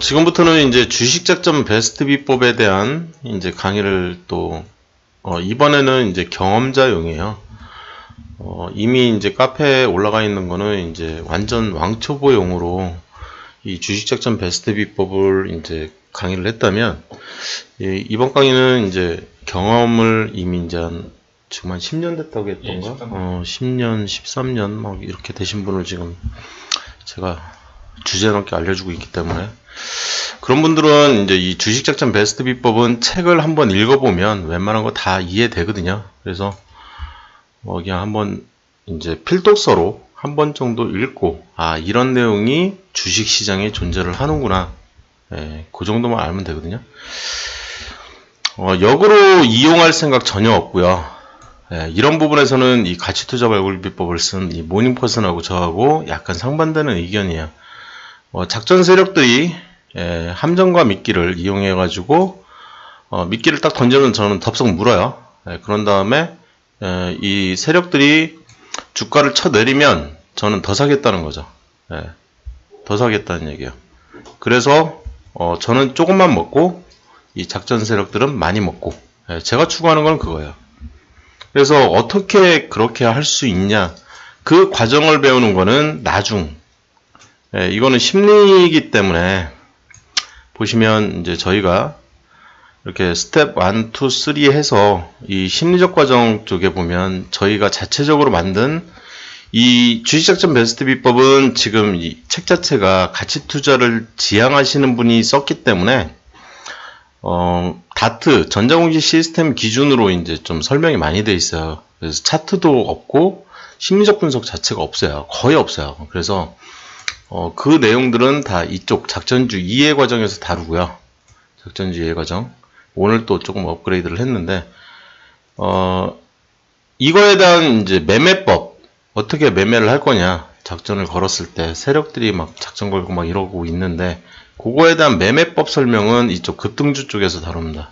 지금부터는 이제 주식작전 베스트 비법에 대한 이제 강의를 또, 이번에는 이제 경험자용이에요. 이미 이제 카페에 올라가 있는 거는 이제 완전 왕초보용으로 이 주식작전 베스트 비법을 이제 강의를 했다면, 이번 강의는 이제 경험을 이미 이제 지금 한 10년 됐다고 했던가? 10년, 13년 막 이렇게 되신 분을 지금 제가 주제넘게 알려주고 있기 때문에, 그런 분들은 이제 이 주식작전 베스트 비법은 책을 한번 읽어보면 웬만한 거 다 이해되거든요. 그래서 그냥 한번 이제 필독서로 한 번 정도 읽고, 이런 내용이 주식시장에 존재를 하는구나, 그 정도만 알면 되거든요. 역으로 이용할 생각 전혀 없고요. 이런 부분에서는 이 가치투자 발굴 비법을 쓴 이 모닝퍼슨하고 저하고 약간 상반되는 의견이에요. 작전 세력들이 함정과 미끼를 이용해 가지고 미끼를 딱 던지면 저는 덥석 물어요. 그런 다음에 이 세력들이 주가를 쳐내리면 저는 더 사겠다는 거죠. 더 사겠다는 얘기예요. 그래서 저는 조금만 먹고 이 작전 세력들은 많이 먹고, 제가 추구하는 건 그거예요. 그래서 어떻게 그렇게 할 수 있냐, 그 과정을 배우는 거는 나중. 이거는 심리이기 때문에 보시면 이제 저희가 이렇게 스텝 1, 2, 3 해서 이 심리적 과정 쪽에 보면 저희가 자체적으로 만든 이 주식작전 베스트 비법은 지금 이 책 자체가 가치 투자를 지향하시는 분이 썼기 때문에 다트 전자공시 시스템 기준으로 이제 좀 설명이 많이 돼 있어요. 그래서 차트도 없고 심리적 분석 자체가 없어요. 거의 없어요. 그래서 그 내용들은 다 이쪽 작전주 이해 과정에서 다루고요. 작전주 이해 과정. 오늘 또 조금 업그레이드를 했는데, 이거에 대한 이제 매매법, 어떻게 매매를 할 거냐, 작전을 걸었을 때 세력들이 막 작전 걸고 막 이러고 있는데, 그거에 대한 매매법 설명은 이쪽 급등주 쪽에서 다룹니다.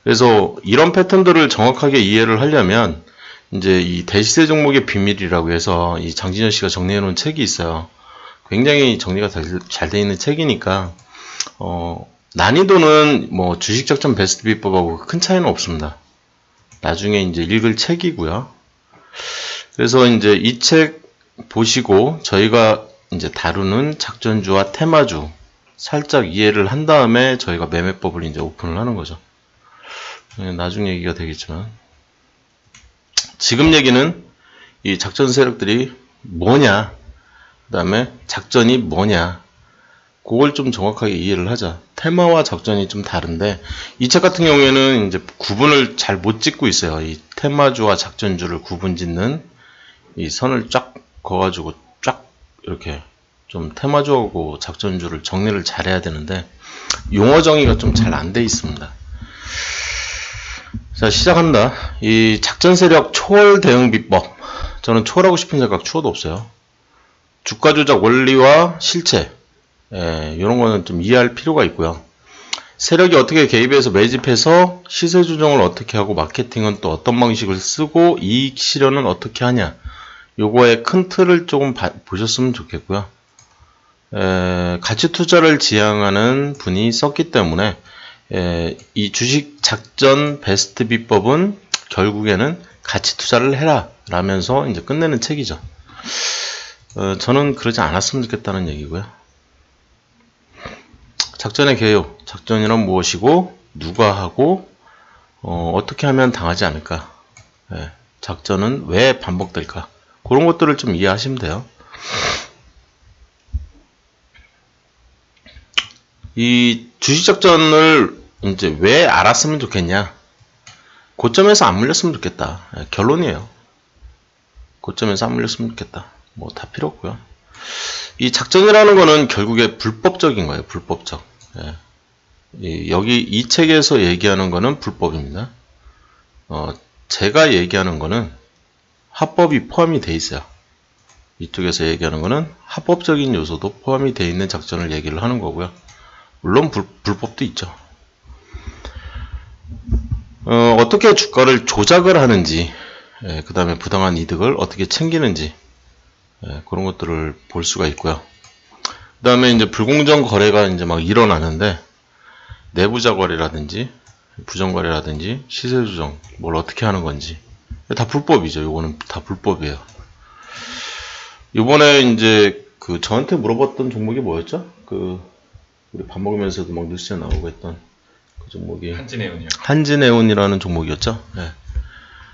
그래서 이런 패턴들을 정확하게 이해를 하려면, 이제 이 대시세 종목의 비밀이라고 해서 이 장진현 씨가 정리해 놓은 책이 있어요. 굉장히 정리가 잘 돼 있는 책이니까, 난이도는 뭐 주식작전 베스트 비법하고 큰 차이는 없습니다. 나중에 이제 읽을 책이고요. 그래서 이제 이 책 보시고 저희가 이제 다루는 작전주와 테마주 살짝 이해를 한 다음에 저희가 매매법을 이제 오픈을 하는 거죠. 나중 얘기가 되겠지만, 지금 얘기는 이 작전 세력들이 뭐냐, 그 다음에 작전이 뭐냐, 그걸 좀 정확하게 이해를 하자. 테마와 작전이 좀 다른데, 이 책 같은 경우에는 이제 구분을 잘 못 짓고 있어요. 이 테마주와 작전주를 구분 짓는 이 선을 쫙 그어가지고 쫙 이렇게 좀 테마주하고 작전주를 정리를 잘 해야 되는데, 용어 정의가 좀 잘 안 돼 있습니다. 자, 시작합니다. 이 작전 세력 초월 대응 비법. 저는 초월하고 싶은 생각 추워도 없어요. 주가 조작 원리와 실체, 이런 거는 좀 이해할 필요가 있고요. 세력이 어떻게 개입해서 매집해서 시세 조정을 어떻게 하고 마케팅은 또 어떤 방식을 쓰고 이익 실현은 어떻게 하냐, 요거의 큰 틀을 조금 보셨으면 좋겠고요. 가치 투자를 지향하는 분이 썼기 때문에 이 주식 작전 베스트 비법은 결국에는 가치 투자를 해라 라면서 이제 끝내는 책이죠. 저는 그러지 않았으면 좋겠다는 얘기고요. 작전의 개요. 작전이란 무엇이고 누가 하고 어떻게 하면 당하지 않을까, 작전은 왜 반복될까, 그런 것들을 좀 이해하시면 돼요. 이 주식작전을 이제 왜 알았으면 좋겠냐, 고점에서 안 물렸으면 좋겠다, 결론이에요. 고점에서 안 물렸으면 좋겠다. 뭐 다 필요 없고요. 이 작전이라는 거는 결국에 불법적인 거예요. 불법적. 여기 이 책에서 얘기하는 거는 불법입니다. 제가 얘기하는 거는 합법이 포함이 돼 있어요. 이쪽에서 얘기하는 거는 합법적인 요소도 포함이 돼 있는 작전을 얘기를 하는 거고요. 물론 불법도 있죠. 어떻게 주가를 조작을 하는지, 그 다음에 부당한 이득을 어떻게 챙기는지, 그런 것들을 볼 수가 있고요. 그 다음에 이제 불공정 거래가 이제 막 일어나는데, 내부자 거래라든지, 부정 거래라든지, 시세 조정, 뭘 어떻게 하는 건지. 다 불법이죠. 요거는 다 불법이에요. 요번에 이제 저한테 물어봤던 종목이 뭐였죠? 우리 밥 먹으면서도 막 뉴스에 나오고 했던 그 종목이. 한진해운이요. 한진해운이라는 종목이었죠. 네.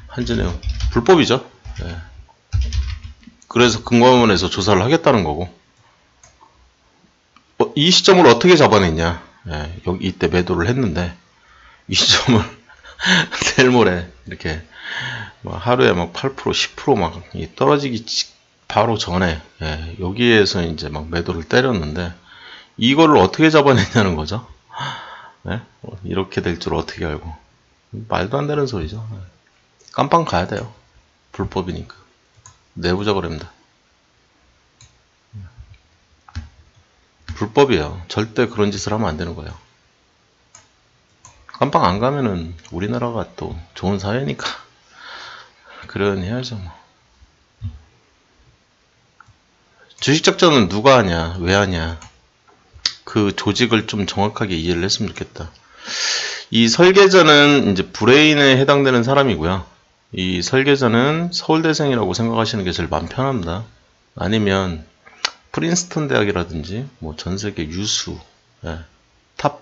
한진해운. 불법이죠. 네. 그래서 금감원에서 조사를 하겠다는 거고. 이 시점을 어떻게 잡아냈냐. 네. 여기 이때 매도를 했는데, 이 시점을 내일 모레 이렇게 막 하루에 막 8%, 10% 막 떨어지기 바로 전에, 예, 여기에서 이제 막 매도를 때렸는데, 이거를 어떻게 잡아냈냐는 거죠. 예? 이렇게 될 줄 어떻게 알고. 말도 안 되는 소리죠. 깜빵 가야 돼요. 불법이니까. 내부자 거래입니다. 불법이에요. 절대 그런 짓을 하면 안 되는 거예요. 깜빵 안 가면은 우리나라가 또 좋은 사회니까 그러니 해야죠 뭐. 주식작전은 누가 하냐, 왜 하냐, 그 조직을 좀 정확하게 이해를 했으면 좋겠다. 이 설계자는 이제 브레인에 해당되는 사람이고요. 이 설계자는 서울대생이라고 생각하시는 게 제일 마음 편합니다. 아니면 프린스턴 대학이라든지 뭐 전세계 유수, 예, 탑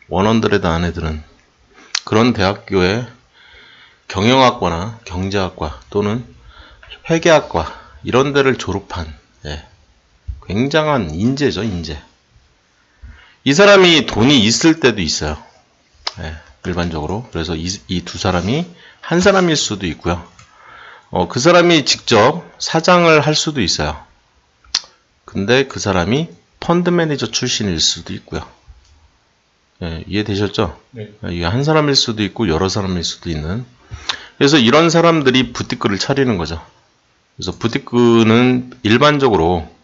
100 안에 드는 그런 대학교의 경영학과나 경제학과 또는 회계학과 이런 데를 졸업한, 예, 굉장한 인재죠, 인재. 이 사람이 돈이 있을 때도 있어요. 예, 일반적으로. 그래서 이 두 사람이 한 사람일 수도 있고요. 그 사람이 직접 사장을 할 수도 있어요. 근데 그 사람이 펀드 매니저 출신일 수도 있고요. 예, 이해되셨죠? 네. 이게 한 사람일 수도 있고 여러 사람일 수도 있는. 그래서 이런 사람들이 부티크를 차리는 거죠. 그래서 부티크는 일반적으로,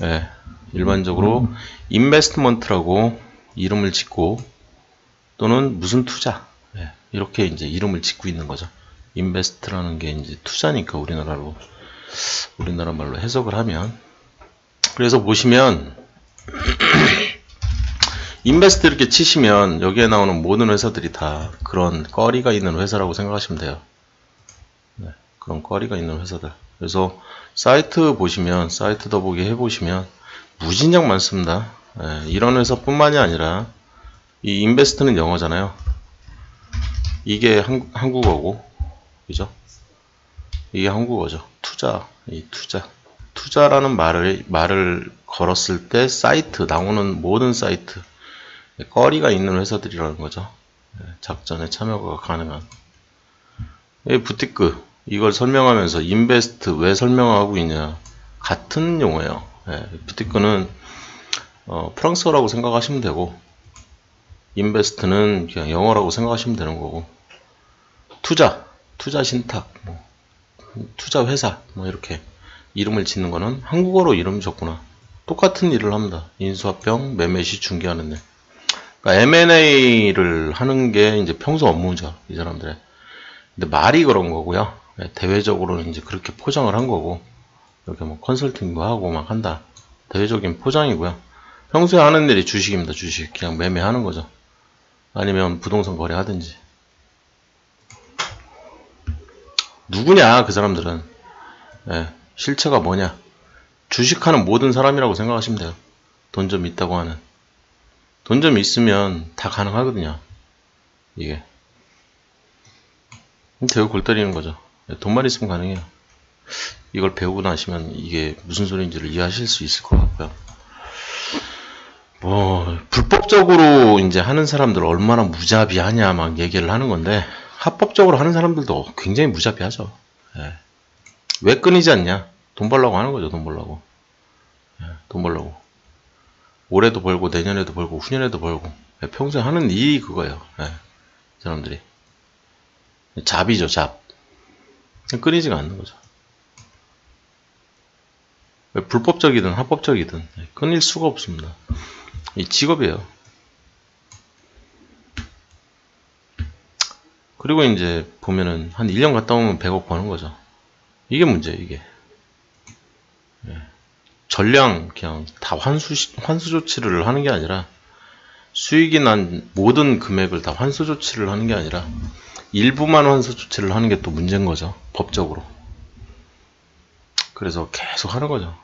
예, 일반적으로 인베스트먼트라고 이름을 짓고 또는 무슨 투자, 예, 이렇게 이제 이름을 짓고 있는 거죠. 인베스트라는 게 이제 투자니까 우리나라 말로 해석을 하면. 그래서 보시면 인베스트 이렇게 치시면 여기에 나오는 모든 회사들이 다 그런 거리가 있는 회사라고 생각하시면 돼요. 네, 그런 거리가 있는 회사들. 그래서 사이트 보시면, 사이트 더보기 해보시면 무진장 많습니다. 네, 이런 회사뿐만이 아니라 이 인베스트는 영어잖아요. 이게 한국어고, 그죠? 이게 한국어죠. 투자, 이 투자라는 말을 걸었을 때 사이트, 나오는 모든 사이트, 거리가 있는 회사들이라는 거죠. 작전에 참여가 가능한. 이 부티크, 이걸 설명하면서 인베스트 왜 설명하고 있냐. 같은 용어예요. 부티크는 프랑스어라고 생각하시면 되고, 인베스트는 그냥 영어라고 생각하시면 되는 거고, 투자 신탁, 뭐, 투자 회사, 뭐 이렇게 이름을 짓는 거는 한국어로 이름 줬구나. 똑같은 일을 합니다. 인수합병, 매매시 중개하는 일. 그러니까 M&A를 하는 게 이제 평소 업무죠, 이 사람들의. 근데 말이 그런 거고요. 대외적으로는 이제 그렇게 포장을 한 거고, 이렇게 뭐 컨설팅도 하고 막 한다. 대외적인 포장이고요. 평소에 하는 일이 주식입니다, 주식. 그냥 매매하는 거죠. 아니면 부동산 거래하든지. 누구냐, 그 사람들은. 실체가 뭐냐. 주식하는 모든 사람이라고 생각하시면 돼요. 돈 좀 있다고 하는. 돈 좀 있으면 다 가능하거든요. 이게. 대고 골 때리는 거죠. 돈만 있으면 가능해요. 이걸 배우고 나시면 이게 무슨 소리인지를 이해하실 수 있을 것 같고요. 뭐, 불법적으로 이제 하는 사람들 얼마나 무자비하냐 막 얘기를 하는 건데, 합법적으로 하는 사람들도 굉장히 무자비하죠. 왜 끊이지 않냐? 돈 벌려고 하는 거죠, 돈 벌려고. 돈 벌려고. 올해도 벌고, 내년에도 벌고, 후년에도 벌고. 평소에 하는 일이 그거예요. 사람들이. 잡이죠, 잡. 끊이지가 않는 거죠. 불법적이든 합법적이든 끊일 수가 없습니다. 이 직업이에요. 그리고 이제 보면은 한 1년 갔다 오면 100억 버는 거죠. 이게 문제예요, 이게. 전량 그냥 다 환수 조치를 하는 게 아니라 수익이 난 모든 금액을 다 환수 조치를 하는 게 아니라 일부만 환수 조치를 하는 게 또 문제인 거죠. 법적으로. 그래서 계속 하는 거죠.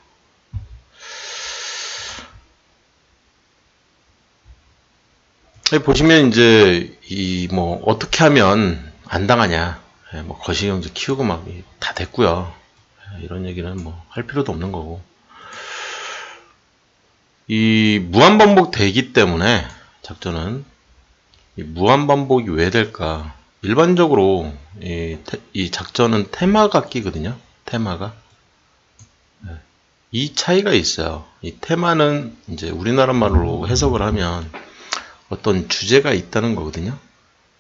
여기 보시면 이제 이 뭐 어떻게 하면 안 당하냐, 뭐 거시경제 키우고 막 다 됐고요. 이런 얘기는 뭐 할 필요도 없는 거고, 이 무한반복 되기 때문에 작전은 이 무한반복이 왜 될까? 일반적으로 이 작전은 테마가 끼거든요. 테마가. 이 차이가 있어요. 이 테마는 이제 우리나라 말로 해석을 하면 어떤 주제가 있다는 거거든요.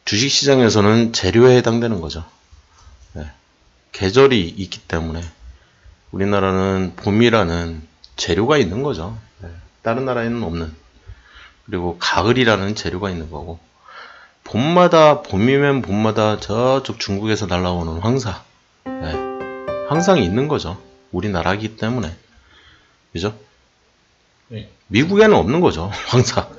주식시장에서는 재료에 해당되는 거죠. 계절이 있기 때문에 우리나라는 봄이라는 재료가 있는 거죠. 다른 나라에는 없는. 그리고 가을이라는 재료가 있는 거고, 봄이면 봄마다 저쪽 중국에서 날라오는 황사, 항상 있는 거죠. 우리나라이기 때문에. 그죠? 미국에는 없는 거죠. 황사.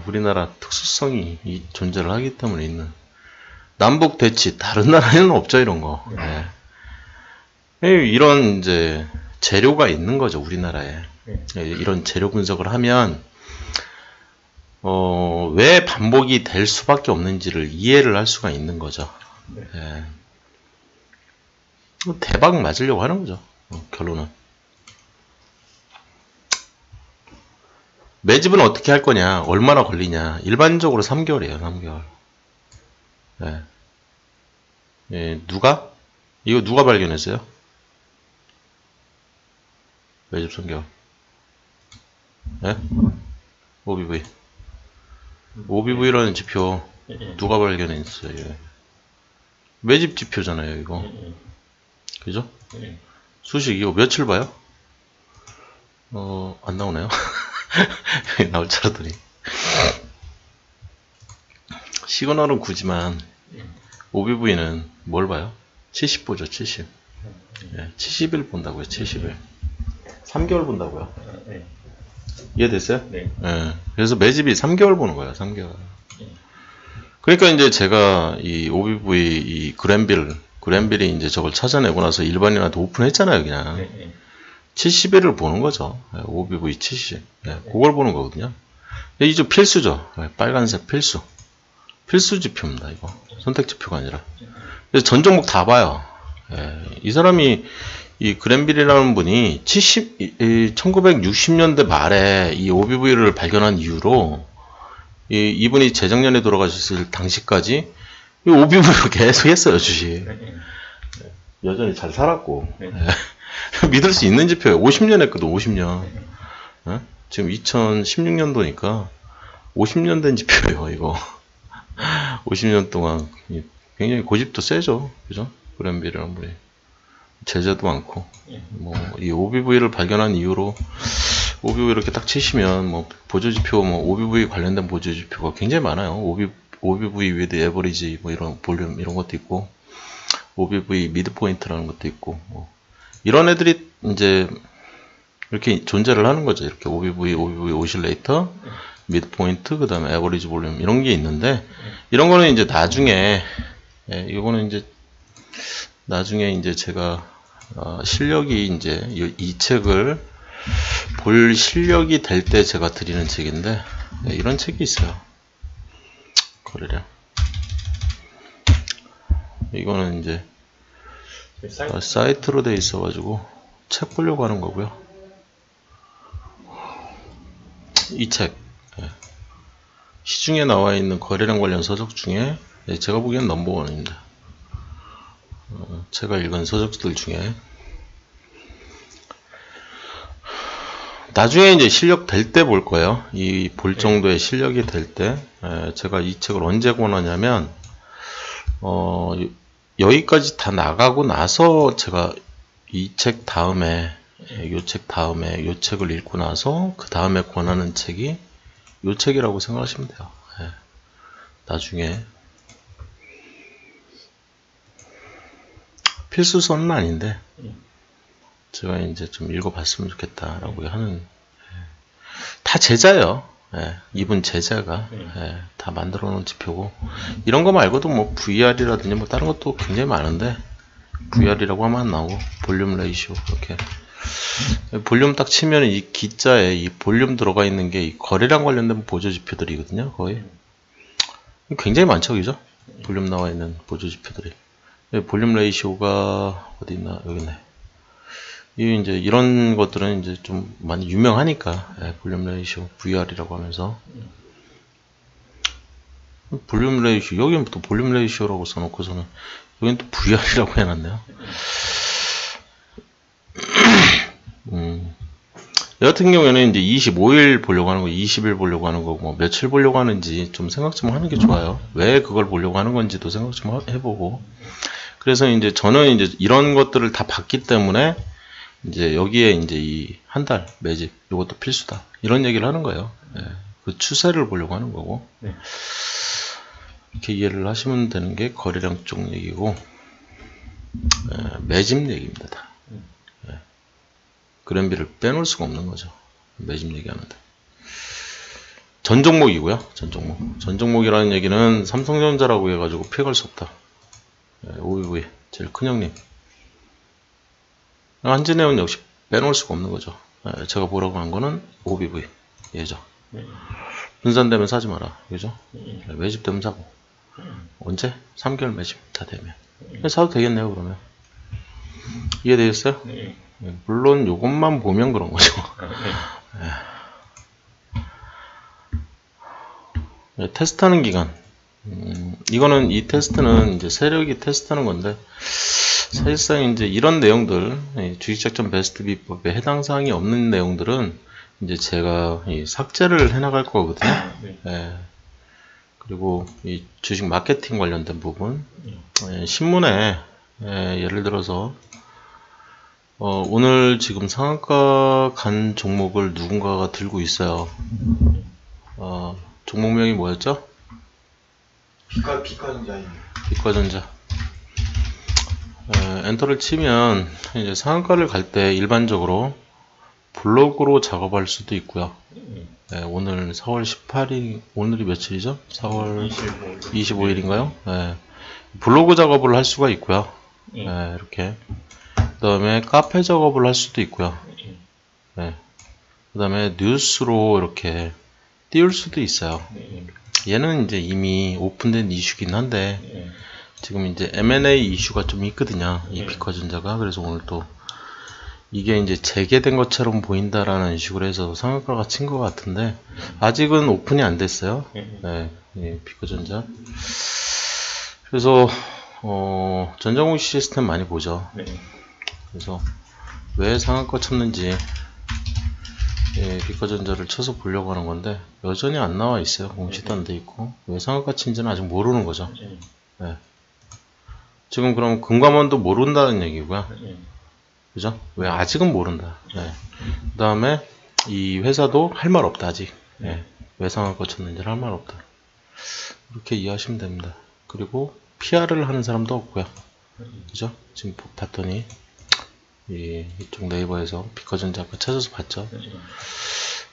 우리나라 특수성이 존재를 하기 때문에 있는. 남북 대치, 다른 나라에는 없죠, 이런 거. 이런 이제 재료가 있는 거죠, 우리나라에. 이런 재료 분석을 하면 왜 반복이 될 수밖에 없는지를 이해를 할 수가 있는 거죠. 대박 맞으려고 하는 거죠, 결론은. 매집은 어떻게 할 거냐, 얼마나 걸리냐. 일반적으로 3개월이에요, 3개월. 이거 누가 발견했어요? 매집 3개월. OBV. OBV라는 지표 누가 발견했어요? 매집 지표잖아요, 이거. 그죠? 수식 이거 며칠 봐요? 안 나오네요. 나올 줄 알았더니. 시그널은 구지만 OBV는 뭘 봐요? 70 보죠, 70. 70일 본다고요, 70일. 3개월 본다고요. 이해됐어요? 네. 그래서 매집이 3개월 보는 거예요, 3개월. 그러니까 이제 제가 이 OBV, 이 그랜빌이 이제 저걸 찾아내고 나서 일반인한테 오픈했잖아요, 그냥. 70일을 보는 거죠. OBV 70. 그걸 보는 거거든요. 이제 필수죠. 빨간색 필수. 필수 지표입니다, 이거. 선택 지표가 아니라. 그래서 전 종목 다 봐요. 이 사람이, 이 그랜빌이라는 분이 1960년대 말에 이 OBV를 발견한 이후로 이분이 재작년에 돌아가셨을 당시까지 이 OBV로 계속 했어요, 주식. 여전히 잘 살았고. 믿을 수 있는 지표예요. 50년 했거든, 50년. 지금 2016년도니까 50년 된 지표예요, 이거. 50년 동안 굉장히 고집도 세죠, 그죠? 그랜빌이라는 분이. 제재도 많고, 이 OBV를 발견한 이후로, OBV 이렇게 딱 치시면, 보조지표, OBV 관련된 보조지표가 굉장히 많아요. OBV with average, 이런 볼륨, 이런 것도 있고, OBV 미드포인트라는 것도 있고, 이런 애들이 이제, 이렇게 존재를 하는 거죠. 이렇게 OBV 오실레이터, 미드포인트, 그 다음에 에버리지 볼륨, 이런 게 있는데, 이런 거는 이제 나중에, 이거는 이제, 나중에 이제 제가 실력이 이제 이 책을 볼 실력이 될 때 제가 드리는 책인데, 이런 책이 있어요. 거래량. 이거는 이제 사이트로 돼 있어가지고 책 보려고 하는 거고요. 이 책, 시중에 나와 있는 거래량 관련 서적 중에 제가 보기엔 넘버원입니다. 제가 읽은 서적들 중에. 나중에 이제 실력 될 때 볼 거예요. 이 볼 정도의 실력이 될 때. 제가 이 책을 언제 권하냐면, 여기까지 다 나가고 나서 제가 이 책 다음에, 요 책을 읽고 나서 그 다음에 권하는 책이 요 책이라고 생각하시면 돼요. 나중에. 필수서는 아닌데 제가 이제 좀 읽어봤으면 좋겠다라고 하는, 다 제자예요. 예, 이분 제자가 예, 다 만들어 놓은 지표고, 이런 거 말고도 뭐 VR이라든지 뭐 다른 것도 굉장히 많은데, VR이라고 하면 안 나오고, 볼륨 레이시오 이렇게 볼륨 딱 치면 이 기자에 이 볼륨 들어가 있는 게 이 거래량 관련된 보조 지표들이거든요. 거의 굉장히 많죠, 그죠? 볼륨 나와 있는 보조 지표들이. 볼륨 레이시오가 어디 있나? 여기 있네. 이 이제 이런 것들은 이제 좀 많이 유명하니까, 예, 볼륨 레이시오 VR이라고 하면서 볼륨 레이시오, 여기는 또 볼륨 레이시오라고 써놓고서는 여기는 또 VR이라고 해놨네요. 여 같은 경우에는 이제 25일 보려고 하는 거, 20일 보려고 하는 거, 뭐 며칠 보려고 하는지 좀 생각 좀 하는 게 좋아요. 왜 그걸 보려고 하는 건지도 생각 좀 해보고. 그래서 이제 저는 이제 이런 것들을 다 봤기 때문에 이제 여기에 이제 이 한 달 매집 이것도 필수다 이런 얘기를 하는 거예요. 네. 그 추세를 보려고 하는 거고. 네. 이렇게 이해를 하시면 되는 게 거래량 쪽 얘기고, 매집 얘기입니다. 다. 그랜비를 빼놓을 수가 없는 거죠. 매집 얘기하는데. 전 종목이고요. 전 종목. 전 종목이라는 얘기는 삼성전자라고 해가지고 피해갈 수 없다. OBV 제일 큰 형님. 한진해운 역시 빼놓을 수가 없는 거죠. 제가 보라고 한 거는 OBV 예죠. 분산되면 사지 마라. 그죠? 매집되면 사고. 언제? 3개월 매집 다 되면. 사도 되겠네요, 그러면. 이해되겠어요? 네. 물론 요것만 보면 그런 거죠. 네, 테스트하는 기간. 이거는 이 테스트는 이제 세력이 테스트하는 건데, 사실상 이제 이런 내용들, 주식작전 베스트 비법에 해당 사항이 없는 내용들은 이제 제가 삭제를 해나갈 거거든요. 네. 그리고 이 주식 마케팅 관련된 부분, 신문에 예를 들어서 오늘 지금 상한가 간 종목을 누군가가 들고 있어요. 종목명이 뭐였죠? 빛과전자. 엔터를 치면 이제 상한가를 갈 때 일반적으로 블록으로 작업할 수도 있고요. 오늘 4월 18일, 오늘이 며칠이죠? 4월 25일인가요? 블로그 작업을 할 수가 있고요. 이렇게. 그 다음에 카페 작업을 할 수도 있고요. 그 다음에 뉴스로 이렇게 띄울 수도 있어요. 얘는 이제 이미 오픈된 이슈긴 한데, 지금 이제 M&A 이슈가 좀 있거든요. 이 빛과전자가. 그래서 오늘 또 이게 이제 재개된 것처럼 보인다라는 식으로 해서 상한가가 친 것 같은데, 아직은 오픈이 안 됐어요. 빛과전자. 그래서 전자공시 시스템 많이 보죠. 그래서 왜 상한가 쳤는지 빛과전자를 쳐서 보려고 하는 건데, 여전히 안 나와 있어요. 공시도 안 돼 있고. 왜 상한가 친지는 아직 모르는 거죠. 지금 그럼 금감원도 모른다는 얘기고요. 그죠? 왜 아직은 모른다. 그 다음에 이 회사도 할 말 없다 아직. 왜 상한가 쳤는지를 할 말 없다. 이렇게 이해하시면 됩니다. 그리고 PR을 하는 사람도 없고요. 그죠? 지금 봤더니 이쪽 네이버에서 빛과전자 아까 찾아서 봤죠.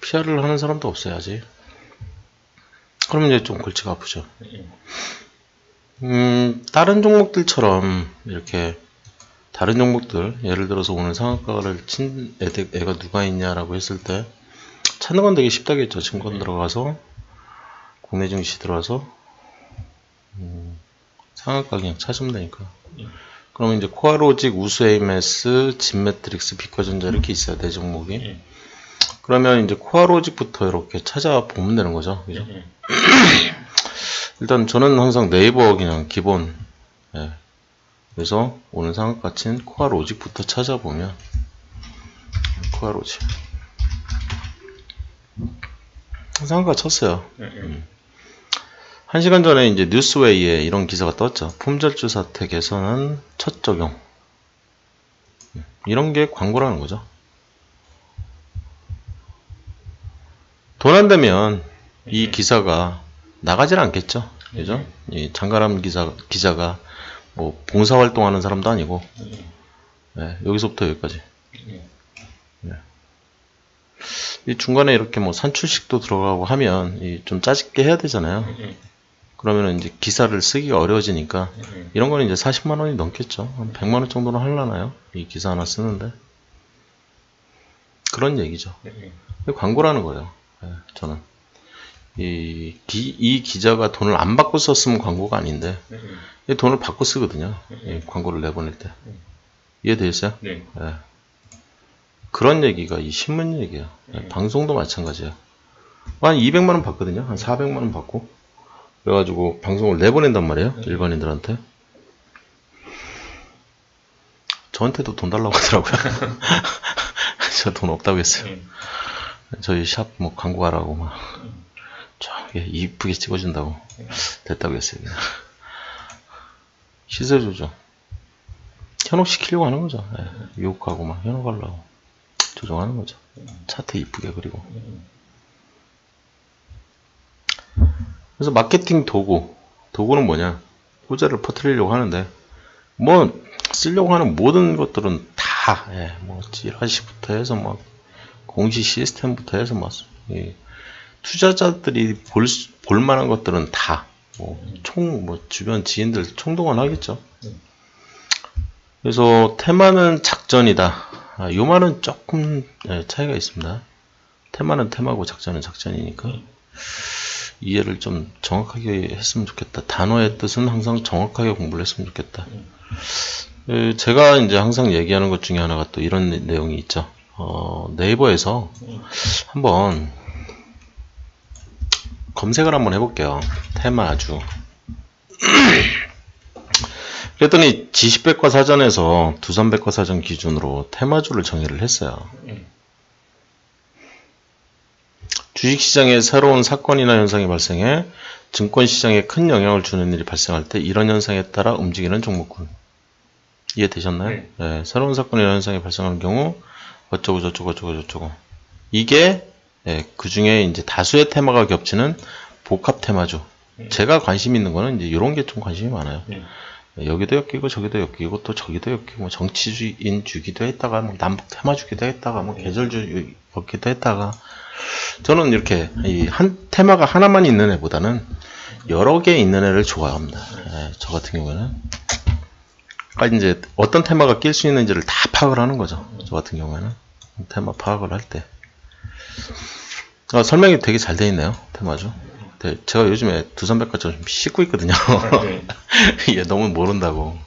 PR을 하는 사람도 없어요 아직. 그럼 이제 좀 골치가 아프죠. 다른 종목들처럼 이렇게 다른 종목들, 예를 들어서 오늘 상한가를 친 애가 누가 있냐라고 했을 때 찾는 건 되게 쉽다겠죠. 증권 들어가서 국내 증시 들어가서 상한가 그냥 찾으면 되니까. 그러면 이제 코아로직, 우수 AMS, 진매트릭스, 빛과전자 이렇게 있어요. 네 종목이. 그러면 이제 코아로직부터 이렇게 찾아보면 되는 거죠. 그죠? 일단 저는 항상 네이버 그냥 기본. 그래서 오늘 상한가 친 코아로직부터 찾아보면, 코아로직. 상한가 쳤어요. 1시간 전에 이제 뉴스웨이에 이런 기사가 떴죠. 품절주 사태 개선은 첫 적용. 이런 게 광고라는 거죠. 돈 안 되면 이 기사가 나가질 않겠죠. 그죠? 이 장가람 기자가 뭐 봉사활동하는 사람도 아니고, 여기서부터 여기까지. 이 중간에 이렇게 뭐 산출식도 들어가고 하면 좀 짜집게 해야 되잖아요. 그러면 이제 기사를 쓰기가 어려워지니까 이런 거는 이제 40만 원이 넘겠죠. 한 100만 원 정도는 하려나요? 이 기사 하나 쓰는데. 그런 얘기죠. 광고라는 거예요. 저는. 이 기자가 돈을 안 받고 썼으면 광고가 아닌데, 돈을 받고 쓰거든요. 광고를 내보낼 때. 이해되셨어요? 네. 그런 얘기가 이 신문 얘기예요. 방송도 마찬가지예요. 한 200만 원 받거든요. 한 400만 원 받고. 그래가지고 방송을 내보낸단 말이에요. 일반인들한테. 저한테도 돈 달라고 하더라고요. 저 돈 없다고 했어요. 저희 샵 뭐 광고하라고 막 저게 이쁘게 찍어준다고 됐다고 했어요. 그냥. 시세 조정. 현혹시키려고 하는 거죠. 유혹하고 막 현혹하려고 조정하는 거죠. 차트 이쁘게 그리고. 그래서 마케팅 도구는 뭐냐? 호재를 퍼뜨리려고 하는데 뭐 쓰려고 하는 모든 것들은 다 뭐 찌라시부터 해서 막 공시 시스템부터 해서 막 투자자들이 볼 만한 것들은 다 뭐 주변 지인들 총동원하겠죠. 그래서 테마는 작전이다. 요 말은 조금 차이가 있습니다. 테마는 테마고 작전은 작전이니까 이해를 좀 정확하게 했으면 좋겠다. 단어의 뜻은 항상 정확하게 공부를 했으면 좋겠다. 제가 이제 항상 얘기하는 것 중에 하나가 또 이런 내용이 있죠. 네이버에서 한번 검색을 한번 해볼게요. 테마주. 그랬더니 지식백과사전에서 두산백과사전 기준으로 테마주를 정의를 했어요. 주식시장에 새로운 사건이나 현상이 발생해 증권시장에 큰 영향을 주는 일이 발생할 때 이런 현상에 따라 움직이는 종목군. 이해되셨나요? 네, 새로운 사건이나 현상이 발생하는 경우 어쩌고 저쩌고 이게 그 중에 이제 다수의 테마가 겹치는 복합 테마주. 제가 관심 있는 거는 이제 이런 게 좀 관심이 많아요. 여기도 엮이고 저기도 엮이고 또 저기도 엮이고 뭐 정치주인 주기도 했다가 뭐 남북 테마 주기도 했다가 뭐 계절주 엮기도 했다가 저는 이렇게 이 한 테마가 하나만 있는 애보다는 여러 개 있는 애를 좋아합니다. 저 같은 경우에는 그러니까 이제 어떤 테마가 낄 수 있는지를 다 파악을 하는 거죠. 저 같은 경우에는 테마 파악을 할 때 설명이 되게 잘 돼 있네요. 테마주. 제가 요즘에 두산백과 좀 씻고 있거든요. 얘 너무 모른다고.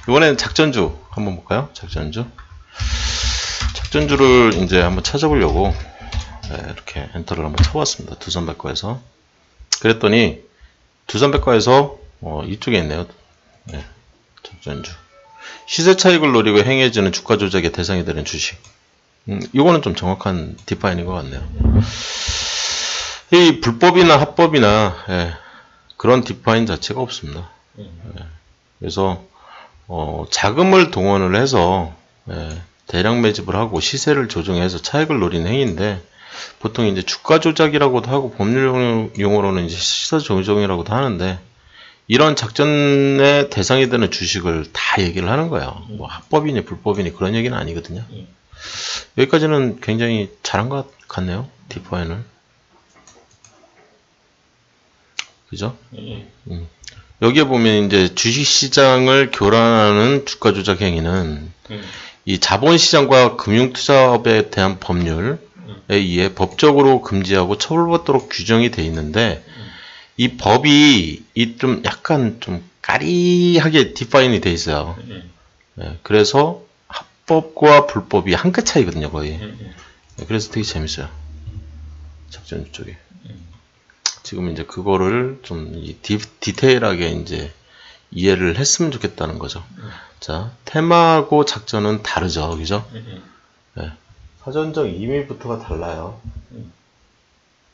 이번엔 작전주 한번 볼까요? 작전주를 이제 한번 찾아보려고 이렇게 엔터를 한번 쳐봤습니다. 두산백과에서. 그랬더니 두산백과에서 이쪽에 있네요. 작전주. 시세 차익을 노리고 행해지는 주가 조작의 대상이 되는 주식. 이거는 좀 정확한 디파인인 것 같네요. 이 불법이나 합법이나 그런 디파인 자체가 없습니다. 그래서 자금을 동원을 해서 대량 매집을 하고 시세를 조정해서 차익을 노리는 행위인데 보통 이제 주가 조작이라고도 하고 법률 용어로는 이제 시세 조정이라고도 하는데 이런 작전의 대상이 되는 주식을 다 얘기를 하는 거예요. 뭐 합법이니 불법이니 그런 얘기는 아니거든요. 여기까지는 굉장히 잘한 것 같네요. 디파인을. 그죠? 여기에 보면 이제 주식시장을 교란하는 주가 조작 행위는 이 자본시장과 금융투자업에 대한 법률에 의해 법적으로 금지하고 처벌받도록 규정이 되어 있는데 이 법이 좀 약간 좀 까리하게 디파인이 되어 있어요. 그래서 합법과 불법이 한 끗 차이거든요, 거의. 그래서 되게 재밌어요. 작전 쪽에. 지금 이제 그거를 좀 디테일하게 이제 이해를 했으면 좋겠다는 거죠. 자, 테마하고 작전은 다르죠, 그죠? 사전적 의미부터가 달라요.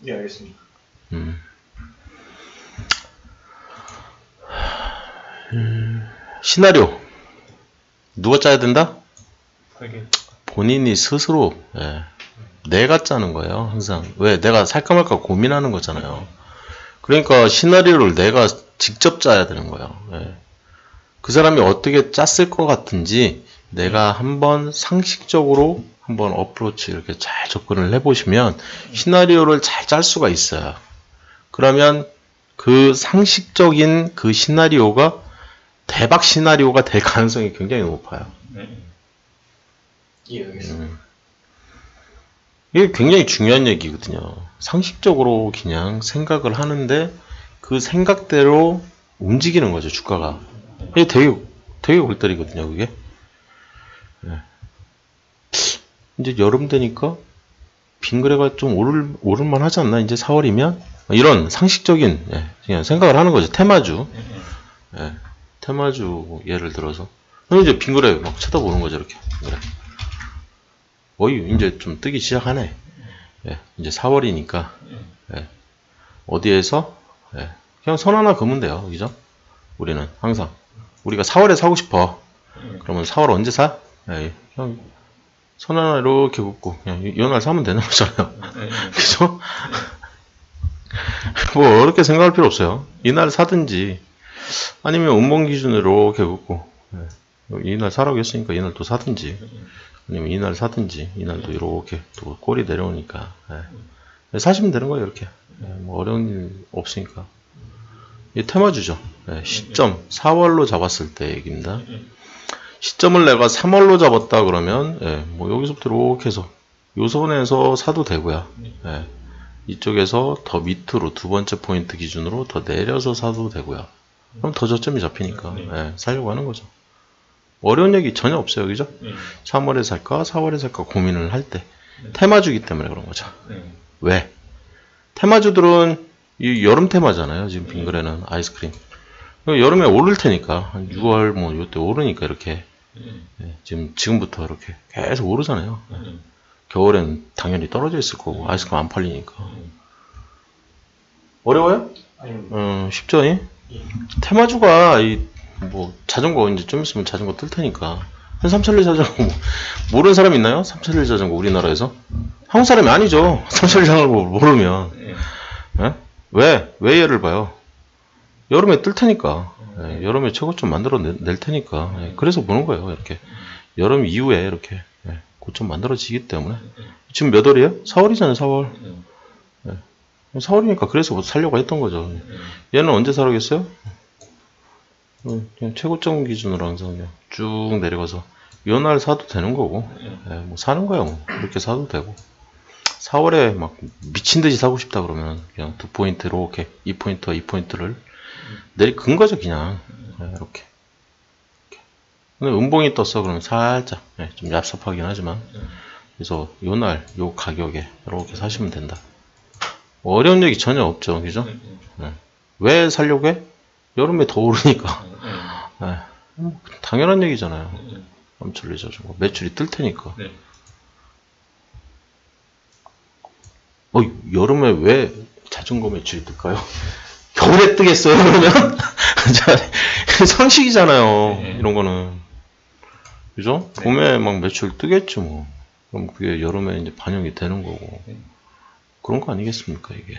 예, 알겠습니다. 시나리오 누가 짜야 된다? 설계. 본인이 스스로 내가 짜는 거예요. 항상 왜 내가 살까 말까 고민하는 거잖아요. 그러니까 시나리오를 내가 직접 짜야 되는 거예요. 그 사람이 어떻게 짰을 것 같은지 내가 한번 상식적으로 한번 어프로치 이렇게 잘 접근을 해보시면 시나리오를 잘 짤 수가 있어요. 그러면 그 상식적인 그 시나리오가 대박 시나리오가 될 가능성이 굉장히 높아요. 예, 알겠습니다. 이게 굉장히 중요한 얘기거든요. 상식적으로 그냥 생각을 하는데 그 생각대로 움직이는 거죠, 주가가. 이게 되게 골 때리거든요, 그게. 네. 이제 여름 되니까 빙그레가 좀 오를만 하지 않나? 이제 4월이면? 이런 상식적인, 그냥 생각을 하는 거죠. 테마주. 테마주 예를 들어서. 그럼 이제 빙그레 막 쳐다보는 거죠, 이렇게. 그래. 이제 좀 뜨기 시작하네. 이제 4월이니까. 어디에서? 그냥 선 하나 그으면 돼요. 그죠? 우리는 항상. 우리가 4월에 사고 싶어. 그러면 4월 언제 사? 그냥 선 하나 이렇게 긋고 그냥 이날 사면 되는 거잖아요. 그죠? 뭐 어렵게 생각할 필요 없어요. 이날 사든지 아니면 운봉 기준으로 이렇게 긋고 이날 사라고 했으니까 이날 또 사든지 아니면 이날 사든지 이날도 이렇게 또 꼴이 내려오니까 사시면 되는 거예요. 이렇게 뭐 어려운 일 없으니까. 이 테마주죠. 시점 4월로 잡았을 때 얘기입니다. 시점을 내가 3월로 잡았다 그러면 뭐 여기서부터 이렇게 해서 요 선에서 사도 되고요. 이쪽에서 더 밑으로 두 번째 포인트 기준으로 더 내려서 사도 되고요. 그럼 더 저점이 잡히니까 살려고 하는 거죠. 어려운 얘기 전혀 없어요. 그죠? 3월에 살까 4월에 살까 고민을 할 때 테마주기 때문에 그런 거죠. 왜? 테마주들은 이 여름 테마잖아요. 지금 빙그레는 아이스크림. 여름에 오를 테니까 한 6월 뭐 요때 오르니까 이렇게 지금부터 이렇게 계속 오르잖아요. 겨울엔 당연히 떨어져 있을 거고 아이스크림 안 팔리니까. 어려워요? 쉽죠? 테마주가 뭐 자전거 이제 좀 있으면 자전거 뜰 테니까 한 3천리 자전거 모르는 사람 있나요? 3천리 자전거 우리나라에서? 한국 사람이 아니죠. 3천리 자전거 모르면. 왜 얘를 봐요? 여름에 뜰 테니까. 여름에 최고점 만들어 낼 테니까. 그래서 보는 거예요. 이렇게 여름 이후에 이렇게 고점 만들어지기 때문에. 지금 몇 월이에요? 4월이잖아요. 4월. 4월이니까 그래서 뭐 살려고 했던 거죠. 얘는 언제 사라겠어요? 그냥 최고점 기준으로 항상 그냥 쭉 내려가서 요날 사도 되는 거고 뭐 사는 거야 뭐 이렇게 사도 되고 4월에 막 미친 듯이 사고 싶다 그러면 그냥 두 포인트 이렇게 2포인트와 2포인트를 내리근 거죠 그냥 이렇게. 근데 음봉이 떴어 그러면 살짝 좀 얍삽하긴 하지만 그래서 요날 요 가격에 이렇게 사시면 된다. 뭐 어려운 얘기 전혀 없죠. 그죠? 왜 살려고 해? 여름에 더 오르니까. 당연한 얘기잖아요. 엄청리죠. 매출이 뜰 테니까. 여름에 왜 자전거 매출이 뜰까요? 겨울에 뜨겠어요, 그러면? 상식이잖아요. 이런 거는. 그죠? 봄에 막 매출 뜨겠죠, 뭐. 그럼 그게 여름에 이제 반영이 되는 거고. 그런 거 아니겠습니까, 이게.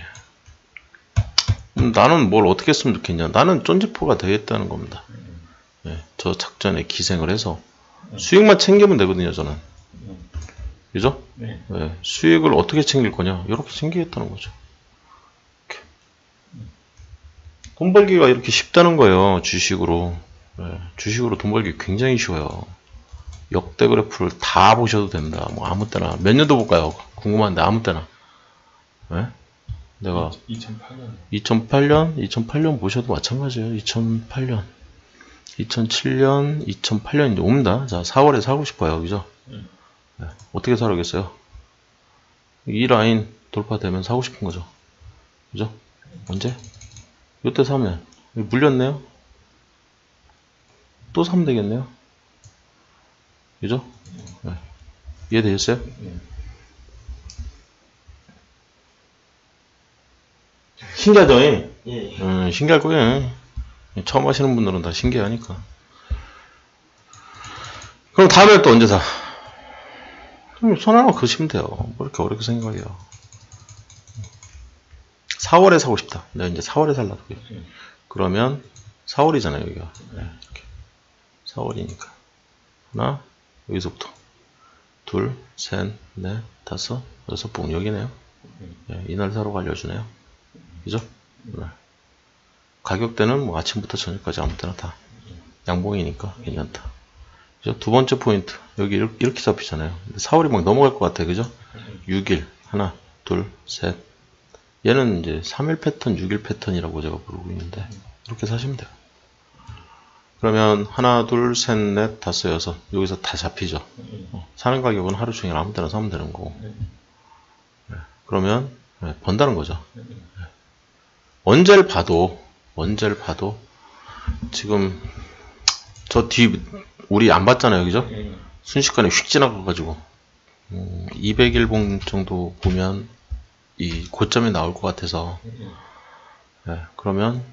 나는 뭘 어떻게 했으면 좋겠냐. 나는 쫀지포가 되겠다는 겁니다. 저 작전에 기생을 해서 수익만 챙기면 되거든요, 저는. 그죠? 수익을 어떻게 챙길 거냐. 이렇게 챙기겠다는 거죠. 이렇게. 돈 벌기가 이렇게 쉽다는 거예요, 주식으로. 주식으로 돈 벌기 굉장히 쉬워요. 역대 그래프를 다 보셔도 됩니다. 뭐 아무 때나. 몇 년도 볼까요? 궁금한데 아무 때나. 내가 2008년 보셔도 마찬가지예요. 2008년, 2007년, 2008년 이제 옵니다. 자, 4월에 사고 싶어요. 그죠? 어떻게 사라겠어요? 이 라인 돌파되면 사고 싶은 거죠. 그죠? 언제? 이때 사면 물렸네요. 또 사면 되겠네요. 그죠? 이해되셨어요? 신기하죠? 신기할 거예요. 처음 하시는 분들은 다 신기하니까. 그럼 다음에 또 언제 사? 손 하나 그으시면 돼요. 뭐 이렇게 어렵게 생각해요. 4월에 사고 싶다. 내가 이제 4월에 살라고. 그러면 4월이잖아요, 여기가. 이렇게. 4월이니까. 하나, 여기서부터 둘, 셋, 넷, 다섯, 여섯 봉 여기네요. 예, 이날 사로 알려주네요. 그죠? 네. 가격대는 뭐 아침부터 저녁까지 아무 때나 다 양봉이니까 괜찮다. 그죠? 두 번째 포인트 여기 이렇게 잡히잖아요. 4월이 막 넘어갈 것 같아. 그죠? 6일 하나, 둘, 셋. 얘는 이제 3일 패턴, 6일 패턴이라고 제가 부르고 있는데 이렇게 사시면 돼요. 그러면 하나, 둘, 셋, 넷, 다섯, 여섯 여기서 다 잡히죠. 사는 가격은 하루 종일 아무 때나 사면 되는 거고. 네. 그러면 네, 번다는 거죠. 네. 언제를 봐도 지금 저 뒤 우리 안 봤잖아요. 그죠? 순식간에 휙 지나가가지고 200일봉 정도 보면 이 고점이 나올 것 같아서 네, 그러면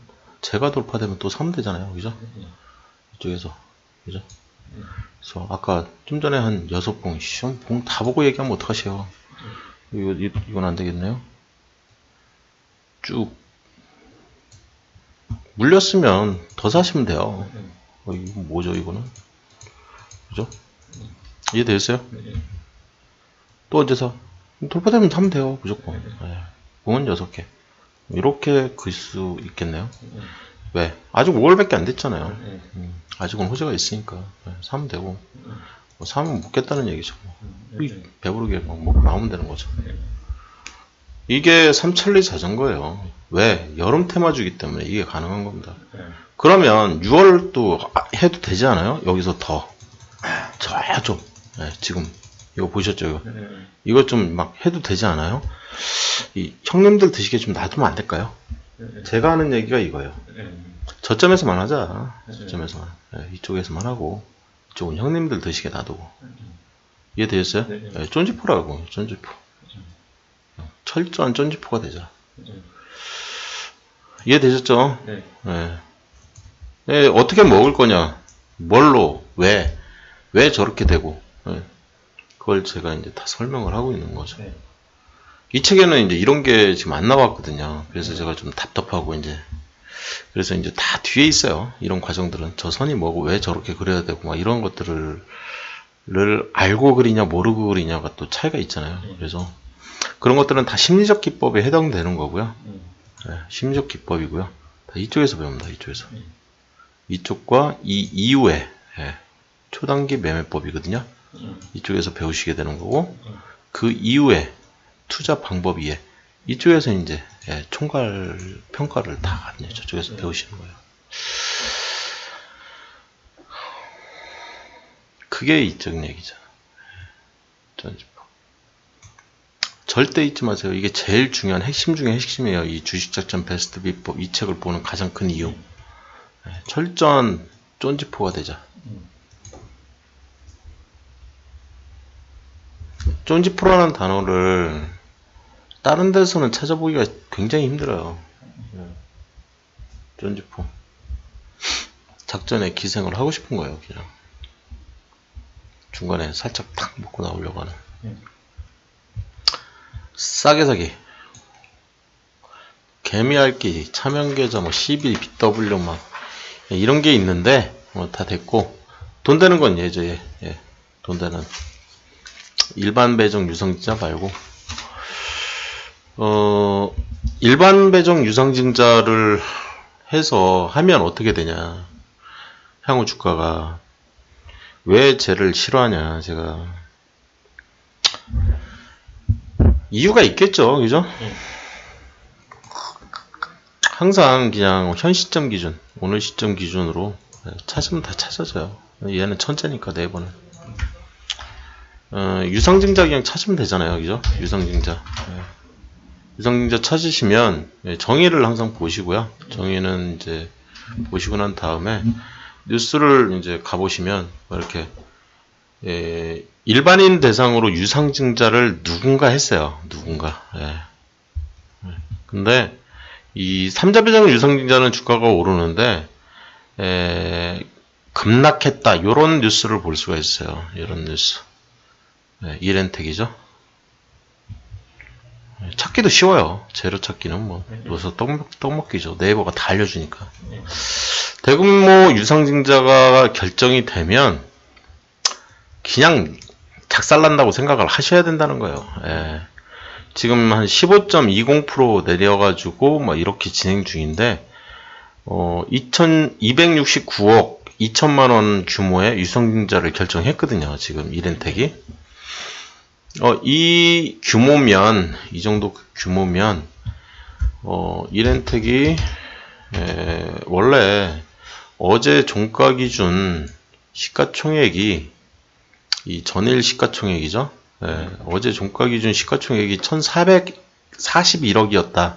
제가 돌파되면 또 사면 되잖아요. 그죠? 이쪽에서 그죠? 그래서 아까 좀 전에 한 6봉 시험 봉 다 보고 얘기하면 어떡하시요? 이건 안 되겠네요. 쭉 물렸으면 더 사시면 돼요. 이거 뭐죠 이거는? 그죠? 이해되셨어요? 또 언제 사? 돌파되면 사면 돼요. 무조건. 네. 봉은 6개. 이렇게 글 수 있겠네요. 왜? 아직 5월밖에 안 됐잖아요. 아직은 호재가 있으니까 네. 사면 되고 뭐 사면 묻겠다는 얘기죠. 배부르게 막 먹고 나오면 되는 거죠. 이게 삼천리 자전거예요. 왜? 여름 테마주기 때문에 이게 가능한 겁니다. 그러면 6월도 해도 되지 않아요? 여기서 더 저야 좀 네, 지금 이거 보셨죠? 이거 좀 막 해도 되지 않아요? 이 형님들 드시게 좀 놔두면 안 될까요? 제가 하는 얘기가 이거예요. 저점에서만 하자. 저점에서만. 네, 이쪽에서만 하고 이쪽은 형님들 드시게 놔두고. 이해되셨어요? 네, 쫀지포라고. 쫀지포. 철저한 쫀지포가 되자. 이해되셨죠? 네. 네, 어떻게 먹을 거냐? 뭘로? 왜 저렇게 되고? 네. 그걸 제가 이제 다 설명을 하고 있는 거죠. 네. 이 책에는 이제 이런 게 지금 안 나왔거든요. 그래서 제가 좀 답답하고 그래서 이제 다 뒤에 있어요. 이런 과정들은 저 선이 뭐고 왜 저렇게 그려야 되고 막 이런 것들을 알고 그리냐 모르고 그리냐가 또 차이가 있잖아요. 그래서 그런 것들은 다 심리적 기법에 해당되는 거고요. 네, 심리적 기법이고요. 다 이쪽에서 배웁니다. 이쪽에서. 이쪽과 이 이후에 초단기 매매법이거든요. 이쪽에서 배우시게 되는 거고 그 이후에 투자 방법 위에 이쪽에서 이제 총괄 평가를 다 저쪽에서 배우시는 거예요. 그게 이적인 얘기잖아. 절대 잊지 마세요. 이게 제일 중요한 핵심 중에 핵심이에요. 이 주식작전 베스트 비법 이 책을 보는 가장 큰 이유. 철저한 쫀지포가 되자. 쫀지포라는 단어를 다른 데서는 찾아보기가 굉장히 힘들어요. 쫀지포. 작전에 기생을 하고 싶은 거예요. 그냥 중간에 살짝 탁 먹고 나오려고 하는. 싸게 사기. 개미알기, 차명계좌, 뭐 CB, BW 막 이런 게 있는데 다 됐고 돈 되는 건 예제. 돈 되는 일반 배정 유상증자 말고 일반 배정 유상증자를 해서 하면 어떻게 되냐. 향후 주가가 왜 쟤를 싫어하냐. 제가 이유가 있겠죠. 그죠? 항상 그냥 현 시점 기준, 오늘 시점 기준으로 찾으면 다 찾아져요. 얘는 천재니까 네번은. 유상증자 그냥 찾으면 되잖아요. 그죠? 유상증자. 유상증자 찾으시면 정의를 항상 보시고요. 정의는 이제 보시고 난 다음에 뉴스를 이제 가보시면 이렇게 일반인 대상으로 유상증자를 누군가 했어요. 누군가. 근데 이 3자 배정 유상증자는 주가가 오르는데 급락했다. 요런 뉴스를 볼 수가 있어요. 이런 뉴스. 이렌텍이죠. 찾기도 쉬워요. 재료 찾기는 뭐 요새 떡먹기죠. 네이버가 다 알려주니까. 대규모 유상증자가 결정이 되면 그냥 작살난다고 생각을 하셔야 된다는 거예요. 예. 지금 한 15.20% 내려가지고 뭐 이렇게 진행 중인데 269억 2천만원 규모의 유상증자를 결정했거든요. 지금 이렌텍이. 이 규모면, 이 정도 규모면 이렌텍이 원래 어제 종가 기준 시가총액이 이 전일 시가총액이죠. 어제 종가 기준 시가총액이 1441억이었다.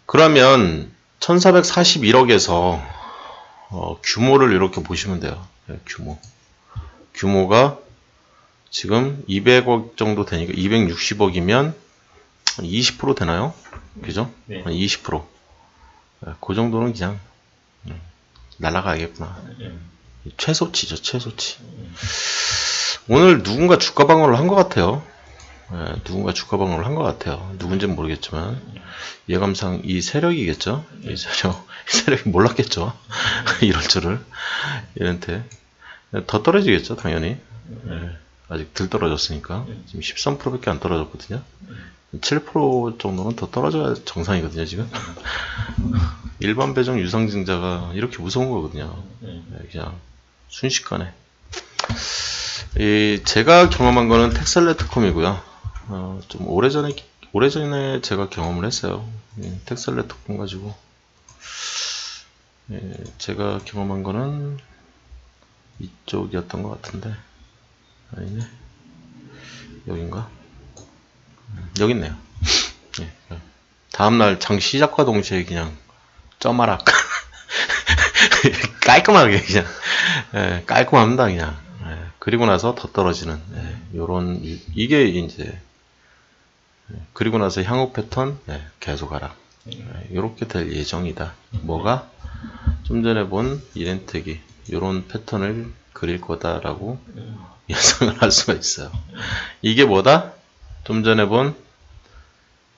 그러면 1441억에서 규모를 이렇게 보시면 돼요. 규모가 지금 200억 정도 되니까 260억이면 20% 되나요? 그죠? 네. 20%. 그 정도는 그냥 날아가야겠구나. 최소치죠, 최소치. 오늘 누군가 주가 방어를 한 것 같아요. 누군가 주가 방어를 한 것 같아요. 누군지는 모르겠지만 예감상 이 세력이겠죠. 이 세력이 몰랐겠죠. 이럴 줄을. 이런테 더 떨어지겠죠, 당연히. 아직 덜 떨어졌으니까. 지금 13%밖에 안 떨어졌거든요. 7% 정도는 더 떨어져야 정상이거든요, 지금. 일반 배정 유상증자가 이렇게 무서운 거거든요. 그냥 순식간에. 제가 경험한 거는 텍셀레트콤이고요. 좀 오래전에 제가 경험을 했어요. 텍셀레트콤 가지고. 제가 경험한 거는 이쪽이었던 것 같은데. 아니네. 여긴가? 여기 있네요. 다음날 장 시작과 동시에 그냥 쩌마락. 깔끔하게 그냥. 깔끔합니다, 그냥. 그리고 나서 더 떨어지는 요런 이게 이제 그리고 나서 향후 패턴 계속 하락 이렇게 될 예정이다. 뭐가 좀 전에 본 이렌텍이 요런 패턴을 그릴 거다라고 예상을 할 수가 있어요. 이게 뭐다? 좀 전에 본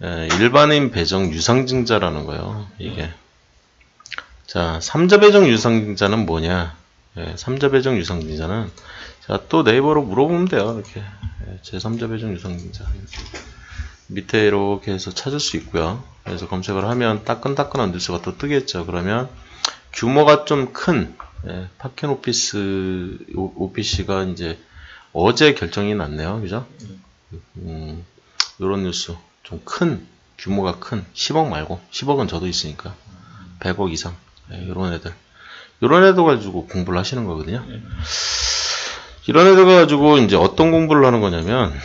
일반인 배정 유상증자라는 거예요. 이게 자 3자 배정 유상증자는 뭐냐? 3자 배정 유상증자는 자, 또 네이버로 물어보면 돼요. 이렇게. 제3자 배정 유상증자. 밑에 이렇게 해서 찾을 수 있고요. 그래서 검색을 하면 따끈따끈한 뉴스가 또 뜨겠죠. 그러면 규모가 좀 큰, 파켄오피스, 오피시가 이제 어제 결정이 났네요. 그죠? 요런 뉴스. 좀 큰, 규모가 큰, 10억 말고, 10억은 저도 있으니까. 100억 이상. 요런 애들. 요런 애들 가지고 공부를 하시는 거거든요. 이런 애들 가지고 이제 어떤 공부를 하는 거냐면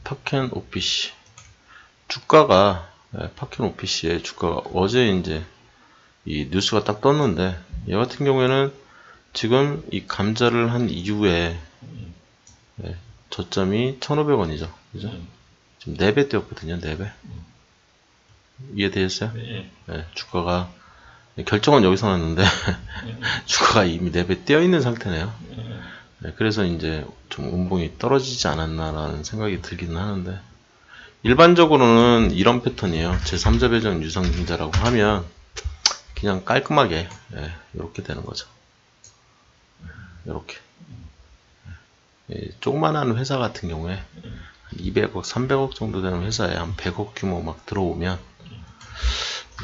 파켄오피시 주가가 파켄오피시의 주가가 어제 이제 이 뉴스가 딱 떴는데 얘 같은 경우에는 지금 이 감자를 한 이후에 저점이 1,500원이죠. 그죠? 지금 4배 뛰었거든요. 4배. 이해되셨어요? 주가가 결정은 여기서 났는데 주가가 이미 4배 뛰어 있는 상태네요. 그래서 이제 좀 음봉이 떨어지지 않았나라는 생각이 들기는 하는데 일반적으로는 이런 패턴이에요. 제3자 배정 유상증자라고 하면 그냥 깔끔하게 이렇게 되는 거죠. 이렇게 조그만한 회사 같은 경우에 200억, 300억 정도 되는 회사에 한 100억 규모 막 들어오면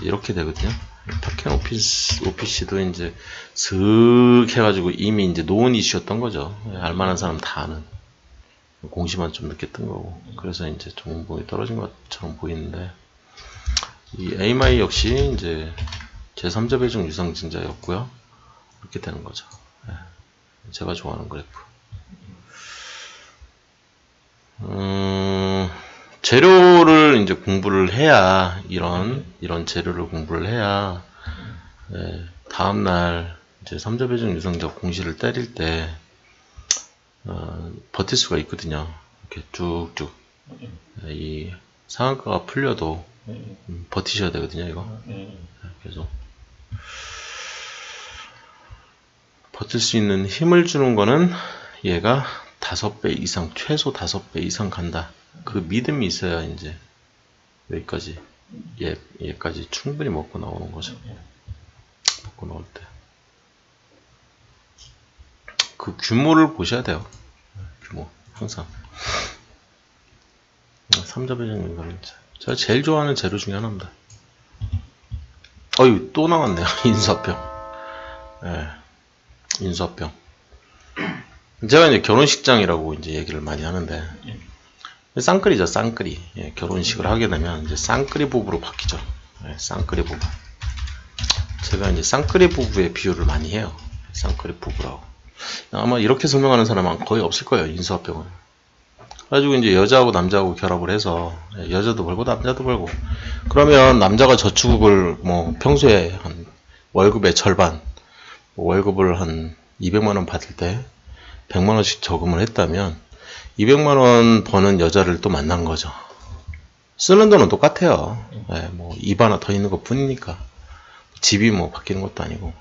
이렇게 되거든요. 파켄오피시도 이제 슥 해가지고 이미 이제 노은 이슈였던 거죠. 알만한 사람 다 아는. 공시만 좀 늦게 뜬 거고. 그래서 이제 좀 운봉이 떨어진 것처럼 보이는데, 이 AMI 역시 이제 제3자 배정 유상증자였고요. 이렇게 되는 거죠. 제가 좋아하는 그래프. 재료를 이제 공부를 해야 이런 재료를 공부를 해야 다음날 이제 3자 배정 유상증자 공시를 때릴 때 버틸 수가 있거든요. 이렇게 쭉쭉 이 상한가가 풀려도 버티셔야 되거든요. 이거 계속 버틸 수 있는 힘을 주는 거는 얘가 5배 이상, 최소 5배 이상 간다. 그 믿음이 있어야 이제 여기까지 얘까지 충분히 먹고 나오는 거죠. 먹고 나올 때 그 규모를 보셔야 돼요. 규모 항상. 삼자배정 이거는 제가 제일 좋아하는 재료 중에 하나입니다. 어이 또 나왔네요. 인수합병. 예, 인수합병. 제가 이제 결혼식장이라고 이제 얘기를 많이 하는데 쌍끌이죠, 쌍끌이. 예, 결혼식을 하게 되면 이제 쌍끌이 부부로 바뀌죠. 예, 쌍끌이 부부. 제가 이제 쌍끌이 부부의 비유를 많이 해요. 쌍끌이 부부라고. 아마 이렇게 설명하는 사람은 거의 없을 거예요, 인수합병은. 그래가지고 이제 여자하고 남자하고 결합을 해서 여자도 벌고 남자도 벌고. 그러면 남자가 저축을 뭐 평소에 한 월급의 절반, 월급을 한 200만원 받을 때 100만원씩 저금을 했다면 200만원 버는 여자를 또 만난 거죠. 쓰는 돈은 똑같아요. 네, 뭐 입 하나 더 있는 것 뿐이니까. 집이 뭐 바뀌는 것도 아니고.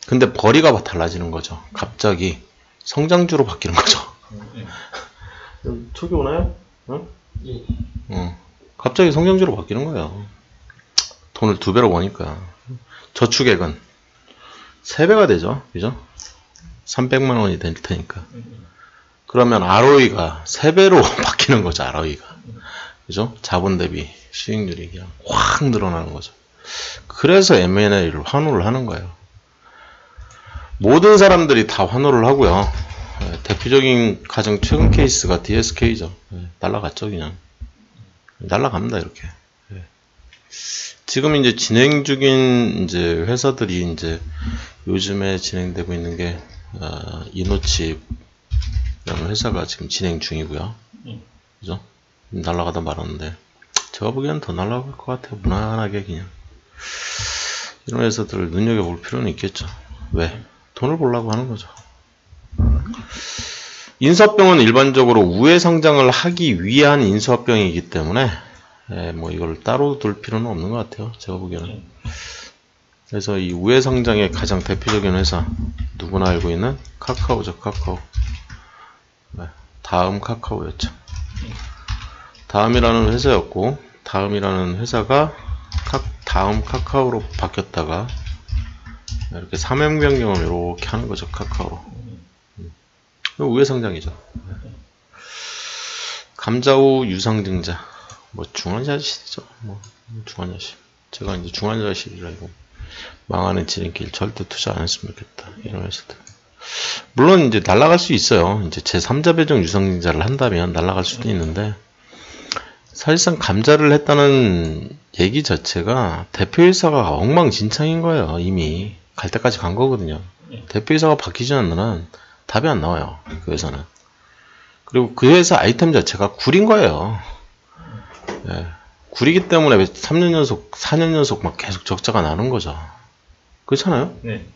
근데 벌이가 달라지는 거죠. 갑자기 성장주로 바뀌는 거죠. 저기 오나요? 응? 예. 갑자기 성장주로 바뀌는 거예요. 돈을 2배로 버니까. 저축액은 3배가 되죠. 그죠? 300만원이 될 테니까. 그러면 ROE가 3배로 바뀌는 거죠. ROE가. 그죠? 자본 대비 수익률이 그냥 확 늘어나는 거죠. 그래서 M&A를 환호를 하는 거예요. 모든 사람들이 다 환호를 하고요. 대표적인 가장 최근 케이스가 DSK죠. 날라갔죠, 그냥. 날라갑니다, 이렇게. 지금 이제 진행 중인 이제 회사들이 이제 요즘에 진행되고 있는 게 이노칩이라는 회사가 지금 진행 중이고요. 그죠? 날라가다 말았는데 제가 보기에는 더 날라갈 것 같아요. 무난하게 그냥. 이런 회사들을 눈여겨볼 필요는 있겠죠. 왜? 돈을 벌려고 하는 거죠. 인수합병은 일반적으로 우회 상장을 하기 위한 인수합병이기 때문에 뭐 이걸 따로 둘 필요는 없는 것 같아요. 제가 보기에는. 그래서 이 우회 상장의 가장 대표적인 회사 누구나 알고 있는 카카오죠. 카카오. 다음 카카오였죠. 다음이라는 회사였고 다음이라는 회사가 다음 카카오로 바뀌었다가 이렇게 삼형 변경을 이렇게 하는 거죠. 카카오로. 우회 상장이죠. 감자우 유상증자. 뭐 중환자실이죠. 뭐 중환자실. 제가 이제 중환자실이라고 망하는 지름길 절대 투자 안 했으면 좋겠다. 이런 회사들. 물론 이제 날아갈 수 있어요. 이제 제3자 배정 유상증자를 한다면 날아갈 수도 있는데 사실상 감자를 했다는 얘기 자체가 대표이사가 엉망진창인 거예요. 이미 갈 때까지 간 거거든요. 대표이사가 바뀌지 않는 한 답이 안 나와요. 그 회사는. 그리고 그 회사 아이템 자체가 굴인 거예요. 예. 굴이기 때문에 3년 연속, 4년 연속 막 계속 적자가 나는 거죠. 그렇잖아요? 네.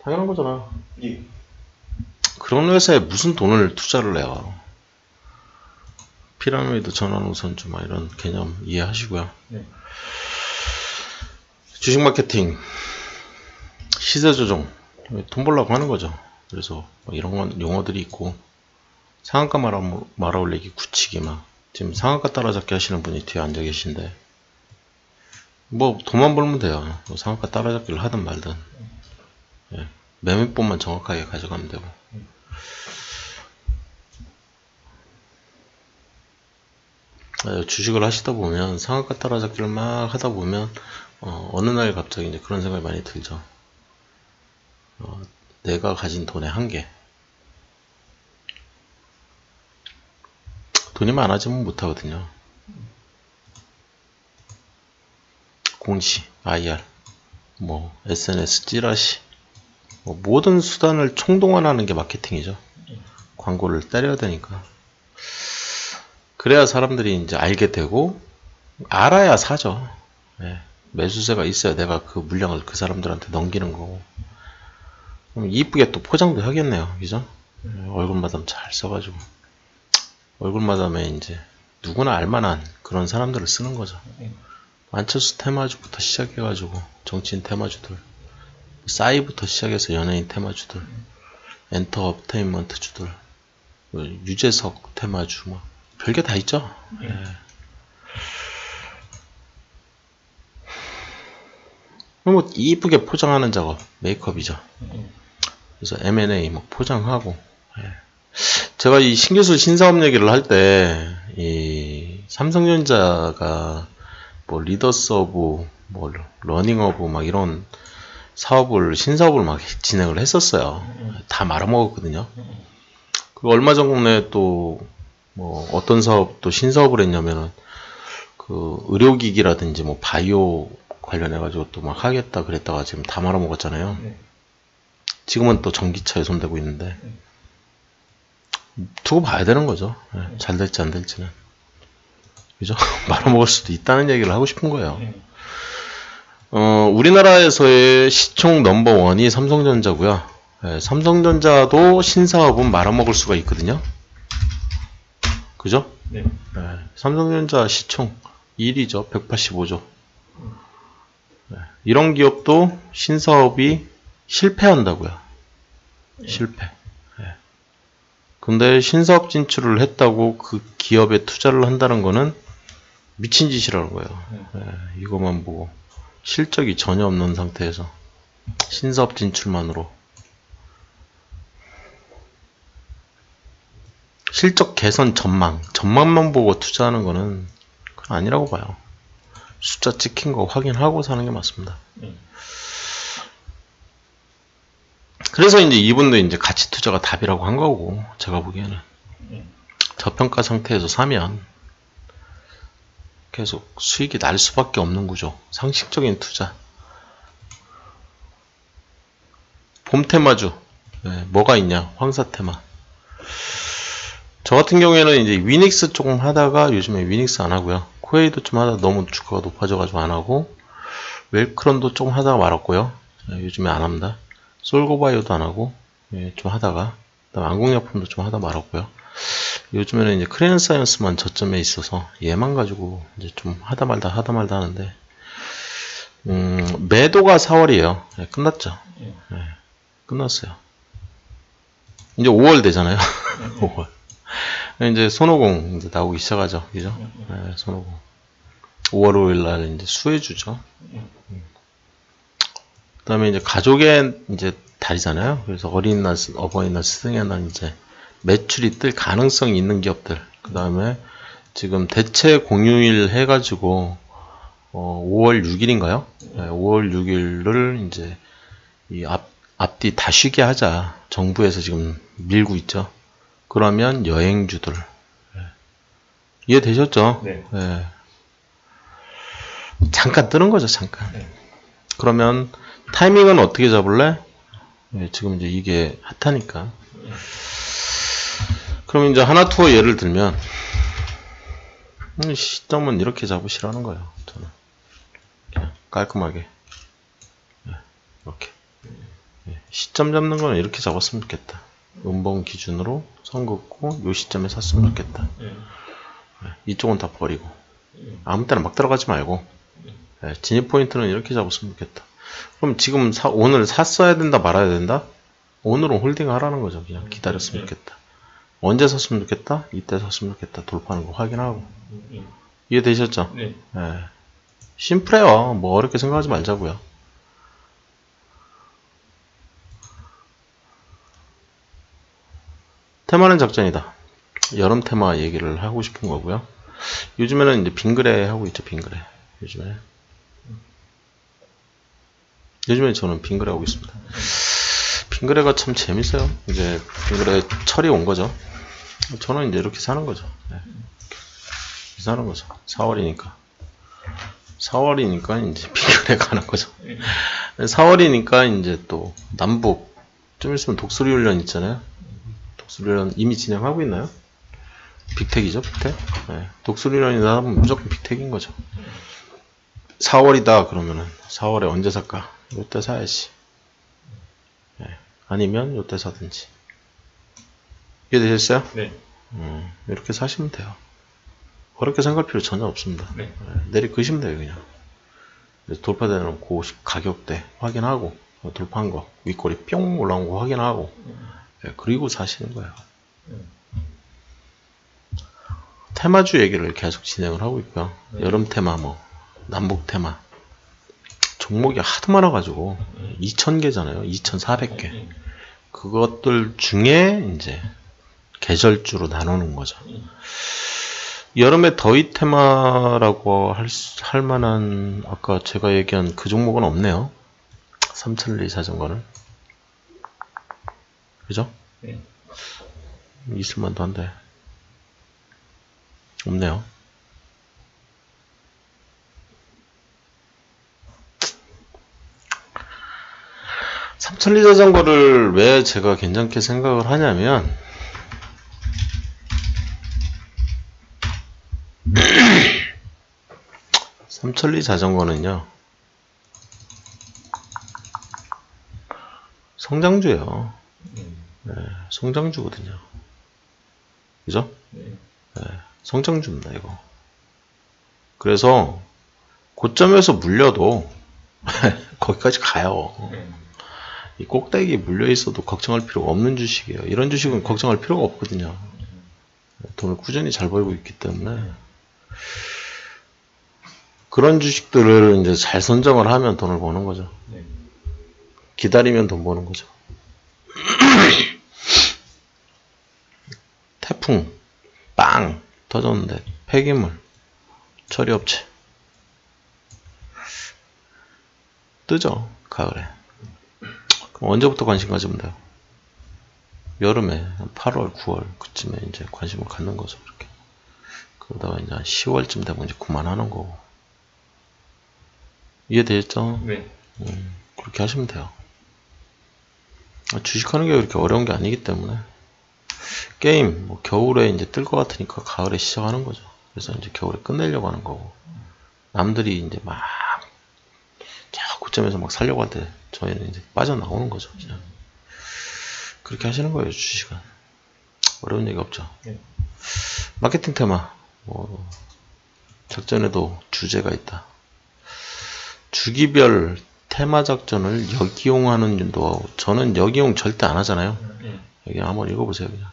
당연한 거잖아. 예. 그런 회사에 무슨 돈을 투자를 해요. 피라미드 전환우선주 막 이런 개념 이해하시고요. 네. 주식 마케팅, 시세 조정, 돈 벌려고 하는 거죠. 그래서 뭐 이런 용어들이 있고 상한가 말아올리기, 굳히기 막 지금 상한가 따라잡기 하시는 분이 뒤에 앉아 계신데 뭐 돈만 벌면 돼요. 뭐 상한가 따라잡기를 하든 말든 예. 매매법만 정확하게 가져가면 되고 주식을 하시다 보면 상한가 따라잡기를 막 하다 보면 어느 날 갑자기 이제 그런 생각이 많이 들죠. 내가 가진 돈의 한계. 돈이 많아지면 못하거든요. 공시, IR, 뭐 SNS, 찌라시, 뭐 모든 수단을 총동원하는 게 마케팅이죠. 광고를 때려야 되니까. 그래야 사람들이 이제 알게 되고 알아야 사죠. 네. 매수세가 있어야 내가 그 물량을 그 사람들한테 넘기는 거고. 그럼 이쁘게 또 포장도 하겠네요. 그죠? 얼굴마담 잘 써가지고. 얼굴마담에 이제 누구나 알만한 그런 사람들을 쓰는 거죠. 안철수 테마주부터 시작해가지고 정치인 테마주들, 싸이부터 시작해서 연예인 테마주들, 엔터테인먼트주들, 유재석 테마주, 뭐 별게 다 있죠. 네. 뭐 이쁘게 포장하는 작업, 메이크업이죠. 그래서 M&A 뭐 포장하고. 예. 제가 이 신기술 신사업 얘기를 할 때, 이 삼성전자가 뭐 리더스 오브, 뭐 러닝 오브 막 이런 사업을, 신사업을 막 진행을 했었어요. 다 말아먹었거든요. 그 얼마 전에 또 뭐 어떤 사업 또 신사업을 했냐면은 그 의료기기라든지 뭐 바이오 관련해가지고 또 막 하겠다 그랬다가 지금 다 말아먹었잖아요. 지금은 또 전기차에 손대고 있는데 두고 봐야 되는 거죠. 잘 될지 안 될지는. 그죠? 말아먹을 수도 있다는 얘기를 하고 싶은 거예요. 우리나라에서의 시총 넘버원이 삼성전자고요. 삼성전자도 신사업은 말아먹을 수가 있거든요. 그죠? 네. 삼성전자 시총 1위죠. 185조. 이런 기업도 신사업이 실패한다고요. 실패. 근데 신사업 진출을 했다고 그 기업에 투자를 한다는 거는 미친 짓이라는 거예요. 이거만 보고 실적이 전혀 없는 상태에서 신사업 진출만으로 실적 개선 전망만 보고 투자하는 거는 그건 아니라고 봐요. 숫자 찍힌 거 확인하고 사는 게 맞습니다. 그래서 이제 이분도 이제 가치 투자가 답이라고 한 거고, 제가 보기에는 저평가 상태에서 사면 계속 수익이 날 수밖에 없는 구조. 상식적인 투자. 봄 테마주. 뭐가 있냐? 황사 테마. 저 같은 경우에는 이제 위닉스 조금 하다가 요즘에 위닉스 안 하고요. 코웨이도 좀 하다 너무 주가가 높아져가지고 안 하고, 웰크런도 조금 하다가 말았고요. 요즘에 안 합니다. 솔고바이오도 안 하고, 좀 하다가, 그다음 안국약품도 좀 하다 말았고요. 요즘에는 이제 크레인사이언스만 저점에 있어서 얘만 가지고 이제 좀 하다 말다 하는데, 매도가 4월이에요. 끝났죠. 끝났어요. 이제 5월 되잖아요. 5월. 이제 손오공 이제 나오기 시작하죠. 그죠? 손오공. 5월 5일 날 이제 수혜주죠. 그 다음에 이제 가족의 이제 달이잖아요. 그래서 어린이날, 어버이날, 스승의 날 이제 매출이 뜰 가능성이 있는 기업들. 그 다음에 지금 대체 공휴일 해가지고, 5월 6일인가요? 5월 6일을 이제 이 앞뒤 다 쉬게 하자. 정부에서 지금 밀고 있죠. 그러면 여행주들. 이해되셨죠? 네. 잠깐 뜨는 거죠, 잠깐. 그러면 타이밍은 어떻게 잡을래? 지금 이제 이게 핫하니까. 그럼 이제 하나투어 예를 들면, 시점은 이렇게 잡으시라는 거예요. 저는. 그냥 깔끔하게. 이렇게. 시점 잡는 거는 이렇게 잡았으면 좋겠다. 음봉 기준으로 선 긋고 요 시점에 샀으면 좋겠다. 이쪽은 다 버리고 아무 때나 막 들어가지 말고 진입 포인트는 이렇게 잡았으면 좋겠다. 그럼 지금 오늘 샀어야 된다 말아야 된다? 오늘은 홀딩 하라는 거죠. 그냥 기다렸으면 좋겠다. 언제 샀으면 좋겠다? 이때 샀으면 좋겠다. 돌파하는 거 확인하고. 이해되셨죠? 네. 심플해요. 뭐 어렵게 생각하지 말자고요. 테마는 작전이다. 여름 테마 얘기를 하고 싶은 거고요. 요즘에는 이제 빙그레 하고 있죠. 빙그레. 요즘에 저는 빙그레 하고 있습니다. 빙그레가 참 재밌어요. 이제 빙그레 철이 온 거죠. 저는 이제 이렇게 사는 거죠. 이렇게 사는 거죠. 4월이니까 이제 빙그레 가는 거죠. 4월이니까 이제 또 남북 좀 있으면 독수리 훈련 있잖아요. 독수리훈련 이미 진행하고 있나요? 빅텍이죠, 빅텍? 독수리훈련이다 하면 무조건 빅텍인 거죠. 4월이다 그러면은 4월에 언제 살까? 요때 사야지. 아니면 요때 사든지. 이해되셨어요? 네. 이렇게 사시면 돼요. 어렵게 생각할 필요 전혀 없습니다. 네. 내리끄시면 돼요, 그냥. 돌파되는 그 가격대 확인하고, 돌파한 거, 윗꼬리 뿅 올라온 거 확인하고, 그리고 사시는 거예요. 테마주 얘기를 계속 진행을 하고 있고요. 여름 테마, 뭐 남북 테마. 종목이 하도 많아가지고 2,000개잖아요. 2,400개. 그것들 중에 이제 계절주로 나누는 거죠. 여름에 더위 테마라고 할 만한 아까 제가 얘기한 그 종목은 없네요. 삼천리 자전거는. 그죠? 네. 있을만도 한데 없네요. 삼천리 자전거를 왜 제가 괜찮게 생각을 하냐면 삼천리 자전거는요 성장주예요. 네, 성장주거든요. 그죠? 네. 네, 성장주입니다 이거. 그래서 고점에서 물려도 거기까지 가요. 이 꼭대기에 물려 있어도 걱정할 필요가 없는 주식이에요. 이런 주식은 걱정할 필요가 없거든요. 돈을 꾸준히 잘 벌고 있기 때문에 그런 주식들을 이제 잘 선정을 하면 돈을 버는 거죠. 기다리면 돈 버는 거죠. 태풍 빵 터졌는데 폐기물 처리업체 뜨죠 가을에. 그럼 언제부터 관심 가지면 돼요? 여름에 8월 9월 그쯤에 이제 관심을 갖는 거죠. 그렇게. 그러다가 이제 한 10월쯤 되면 이제 그만하는 거고. 이해되셨죠? 네. 그렇게 하시면 돼요. 주식하는 게 그렇게 어려운 게 아니기 때문에. 게임, 뭐 겨울에 이제 뜰 것 같으니까 가을에 시작하는 거죠. 그래서 이제 겨울에 끝내려고 하는 거고. 남들이 이제 막, 저 고점에서 막 살려고 할 때 저희는 이제 빠져나오는 거죠. 그냥. 그렇게 하시는 거예요, 주식은. 어려운 얘기 없죠. 네. 마케팅 테마, 뭐, 작전에도 주제가 있다. 주기별 테마 작전을 역이용하는 노하우. 저는 역이용 절대 안 하잖아요. 여기 한번 읽어보세요, 그냥.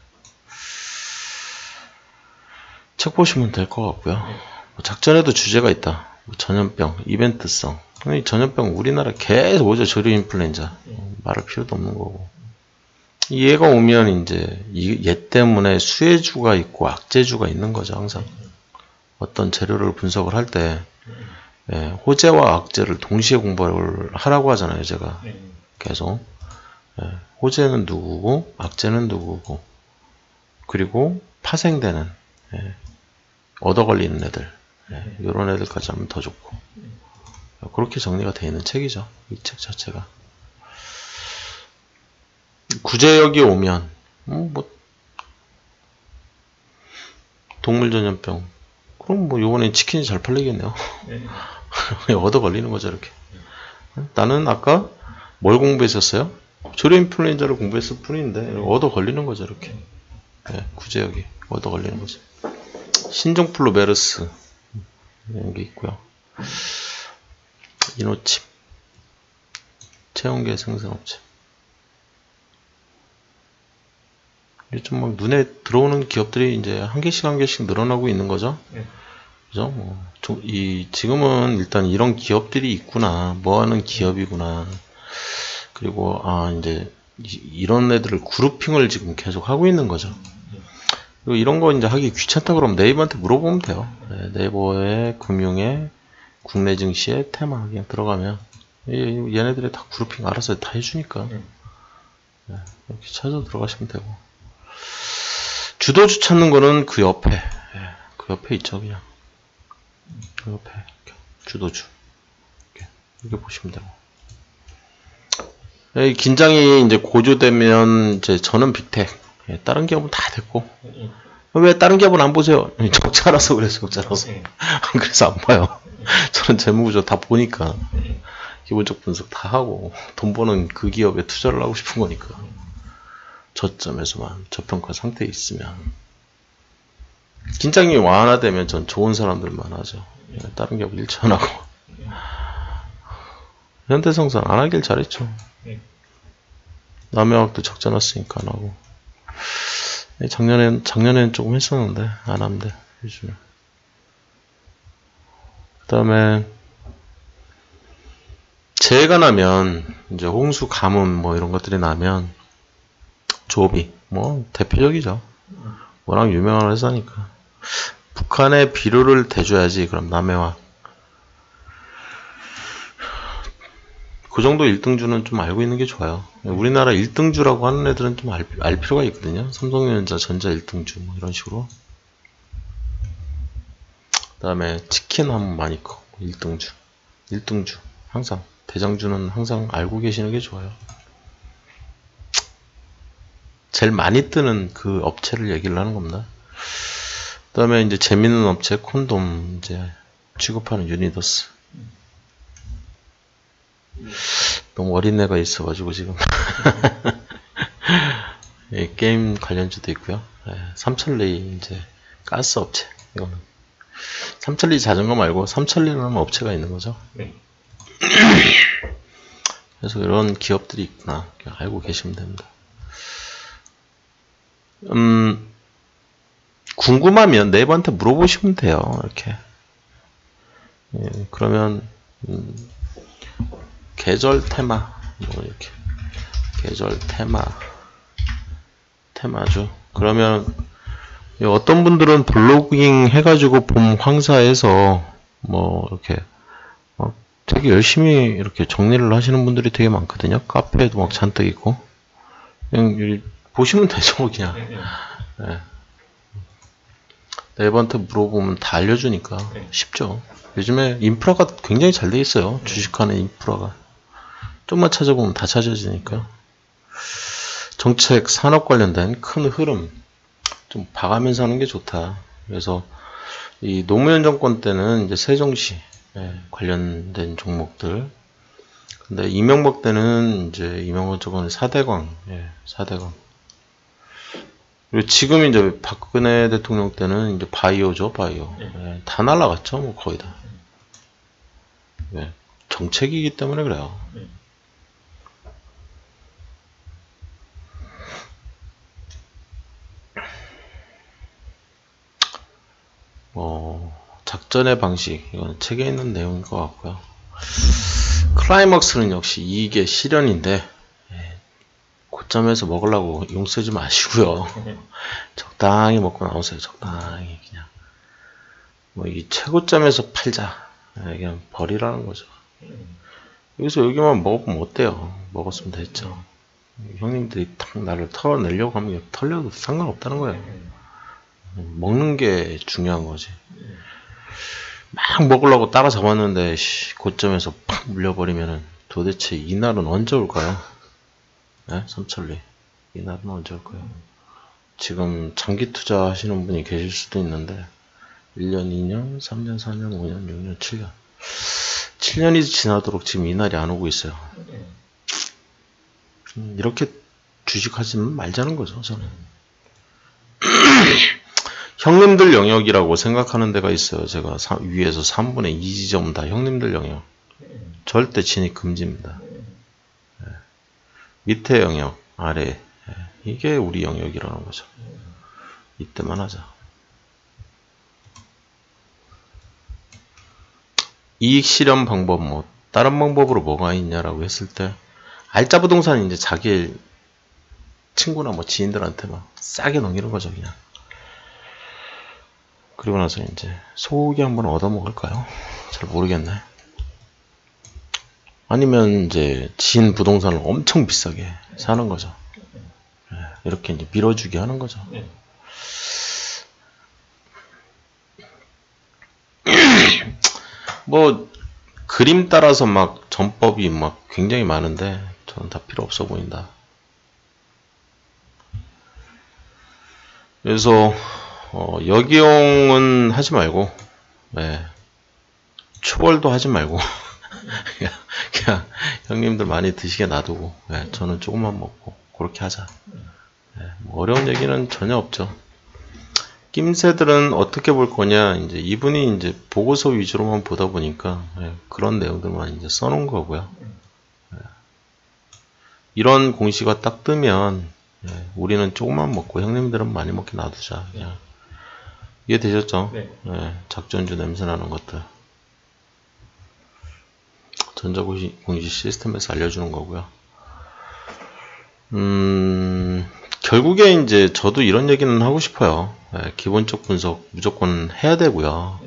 책 보시면 될 것 같고요. 뭐 작전에도 주제가 있다. 뭐 전염병, 이벤트성. 이 전염병 우리나라 계속 오죠. 저류 인플루엔자. 말할 필요도 없는 거고. 얘가 오면 이제 얘 때문에 수혜주가 있고 악재주가 있는 거죠. 항상. 어떤 재료를 분석을 할 때 호재와 악재를 동시에 공부를 하라고 하잖아요. 제가 계속. 호재는 누구고 악재는 누구고 그리고 파생되는 얻어 걸리는 애들 이런 애들까지 하면 더 좋고 그렇게 정리가 되어 있는 책이죠. 이 책 자체가. 구제역이 오면 뭐 동물 전염병 그럼 뭐 요번엔 치킨이 잘 팔리겠네요. 얻어 걸리는 거죠. 이렇게. 나는 아까 뭘 공부했었어요? 조류 인플루엔자를 공부했을 뿐인데 얻어 걸리는 거죠. 이렇게. 구제역이 얻어 걸리는 거죠. 신종플루 메르스 이런 게 있고요. 이노칩 체온계 생산업체. 요즘 막 눈에 들어오는 기업들이 이제 한 개씩 늘어나고 있는 거죠. 그죠? 뭐, 지금은 일단 이런 기업들이 있구나. 뭐 하는 기업이구나. 그리고, 이제, 이런 애들을 그룹핑을 지금 계속 하고 있는 거죠. 그리고 이런 거 이제 하기 귀찮다 그러면 네이버한테 물어보면 돼요. 네이버에 금융에 국내 증시에 테마 그냥 들어가면 얘네들이 다 그룹핑 알아서 다 해주니까. 이렇게 찾아 들어가시면 되고. 주도주 찾는 거는 그 옆에, 그 옆에 있죠, 그냥. 그 옆에, 이렇게. 주도주. 이렇게 보시면 되고. 긴장이 이제 고조되면, 이제 저는 빅텍. 다른 기업은 다 됐고. 왜 다른 기업은 안 보세요? 적자라서 그래요, 적자라서. 그래서 안 봐요. 저는 재무구조 다 보니까. 기본적 분석 다 하고, 돈 버는 그 기업에 투자를 하고 싶은 거니까. 저점에서만 저평가 상태에 있으면 긴장이 완화되면 전 좋은 사람들만 하죠. 다른 기업 일치 안 하고 현대성산 안 하길 잘했죠. 남해화학도 적자 났으니까 안 하고 작년엔 조금 했었는데 안 하는데 요즘에. 그 다음에 재해가 나면 이제 홍수 가뭄 뭐 이런 것들이 나면 조비 뭐 대표적이죠. 워낙 유명한 회사니까. 북한에 비료를 대줘야지. 그럼 남해와 그 정도 1등주는 좀 알고 있는 게 좋아요. 우리나라 1등주라고 하는 애들은 좀 알 필요가 있거든요. 삼성전자, 전자 1등주 뭐 이런 식으로. 그 다음에 치킨 하면 많이 커. 1등주 항상 대장주는 항상 알고 계시는 게 좋아요. 제일 많이 뜨는 그 업체를 얘기를 하는 겁니다. 그 다음에 이제 재밌는 업체 콘돔 이제 취급하는 유니더스. 너무 어린애가 있어가지고 지금 예, 게임 관련주도 있고요. 예, 삼천리 이제 가스 업체. 이거는 삼천리 자전거 말고 삼천리라는 업체가 있는 거죠. 네. 그래서 이런 기업들이 있구나. 그냥 알고 계시면 됩니다. 궁금하면 네이버한테 물어보시면 돼요. 이렇게. 예, 그러면 계절 테마 뭐 이렇게 계절 테마죠. 그러면 어떤 분들은 블로깅 해가지고 봄 황사에서 뭐 이렇게 되게 열심히 이렇게 정리를 하시는 분들이 되게 많거든요. 카페에도 막 잔뜩 있고. 그냥 보시면 되죠, 그냥. 네. 네이버한테 물어보면 다 알려주니까 쉽죠. 요즘에 인프라가 굉장히 잘 돼 있어요. 주식하는 인프라가. 좀만 찾아보면 다 찾아지니까. 정책, 산업 관련된 큰 흐름 좀 봐가면서 하는 게 좋다. 그래서 이 노무현 정권 때는 이제 세종시 관련된 종목들. 근데 이명박 때는 이제 이명박 정권의 4대강, 4대강. 그리고 지금 이제 박근혜 대통령 때는 이제 바이오죠, 바이오. 다 날라갔죠, 뭐 거의 다. 정책이기 때문에 그래요. 작전의 방식, 이건 책에 있는 내용인 것 같고요. 클라이막스는 역시 이익의 실현인데 고점에서 먹으려고 용 쓰지 마시고요. 적당히 먹고 나오세요. 적당히 그냥 뭐 이 최고점에서 팔자 그냥 버리라는 거죠. 여기서 여기만 먹으면 어때요? 먹었으면 됐죠. 형님들이 탁 나를 털어내려고 하면 털려도 상관없다는 거예요. 먹는 게 중요한 거지. 막 먹으려고 따라잡았는데 고점에서 팍 물려버리면은 도대체 이날은 언제 올까요? 네? 삼천리 이날은 언제 올까요? 지금 장기 투자 하시는 분이 계실 수도 있는데 1년, 2년, 3년, 4년, 5년, 6년, 7년 7년이 지나도록 지금 이날이 안 오고 있어요. 이렇게 주식하지 말자는 거죠, 저는. 형님들 영역이라고 생각하는 데가 있어요. 제가 위에서 3분의 2지점 다 형님들 영역. 절대 진입 금지입니다. 밑에 영역, 아래. 이게 우리 영역이라는 거죠. 이때만 하자. 이익 실현 방법, 뭐, 다른 방법으로 뭐가 있냐라고 했을 때, 알짜 부동산은 이제 자기 친구나 뭐 지인들한테 막 싸게 넘기는 거죠, 그냥. 그리고 나서 이제 소고기 한번 얻어먹을까요? 잘 모르겠네. 아니면 이제 지인 부동산을 엄청 비싸게 사는 거죠. 이렇게 이제 밀어주게 하는 거죠. 뭐 그림 따라서 막 전법이 막 굉장히 많은데 저는 다 필요 없어 보인다. 그래서 역이용은 하지 말고, 초벌도 하지 말고, 그냥 형님들 많이 드시게 놔두고, 저는 조금만 먹고, 그렇게 하자. 뭐 어려운 얘기는 전혀 없죠. 낌새들은 어떻게 볼 거냐, 이제 이분이 이제 보고서 위주로만 보다 보니까, 그런 내용들만 이제 써놓은 거고요. 이런 공시가 딱 뜨면, 우리는 조금만 먹고 형님들은 많이 먹게 놔두자. 그냥. 이해되셨죠? 네. 작전주 냄새나는 것들. 전자공시 시스템에서 알려주는 거고요. 결국에 이제 저도 이런 얘기는 하고 싶어요. 기본적 분석 무조건 해야 되고요.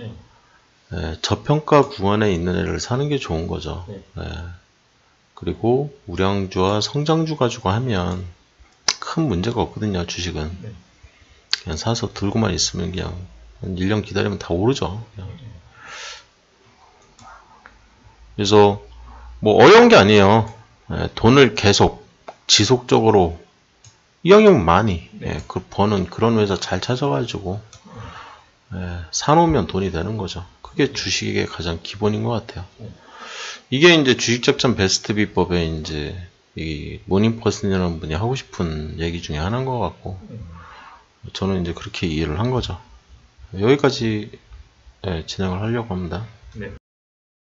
저평가 구간에 있는 애를 사는 게 좋은 거죠. 그리고 우량주와 성장주 가지고 하면 큰 문제가 없거든요. 주식은 그냥 사서 들고만 있으면 그냥 한 1년 기다리면 다 오르죠. 그냥. 그래서 뭐 어려운 게 아니에요. 돈을 계속 지속적으로 이왕이면 많이 그 버는 그런 회사 잘 찾아가지고 사놓으면 돈이 되는 거죠. 그게 주식의 가장 기본인 것 같아요. 이게 이제 주식작전 베스트 비법에 이제 이 모닝퍼슨이라는 분이 하고 싶은 얘기 중에 하나인 것 같고, 저는 이제 그렇게 이해를 한 거죠. 여기까지 진행을 하려고 합니다.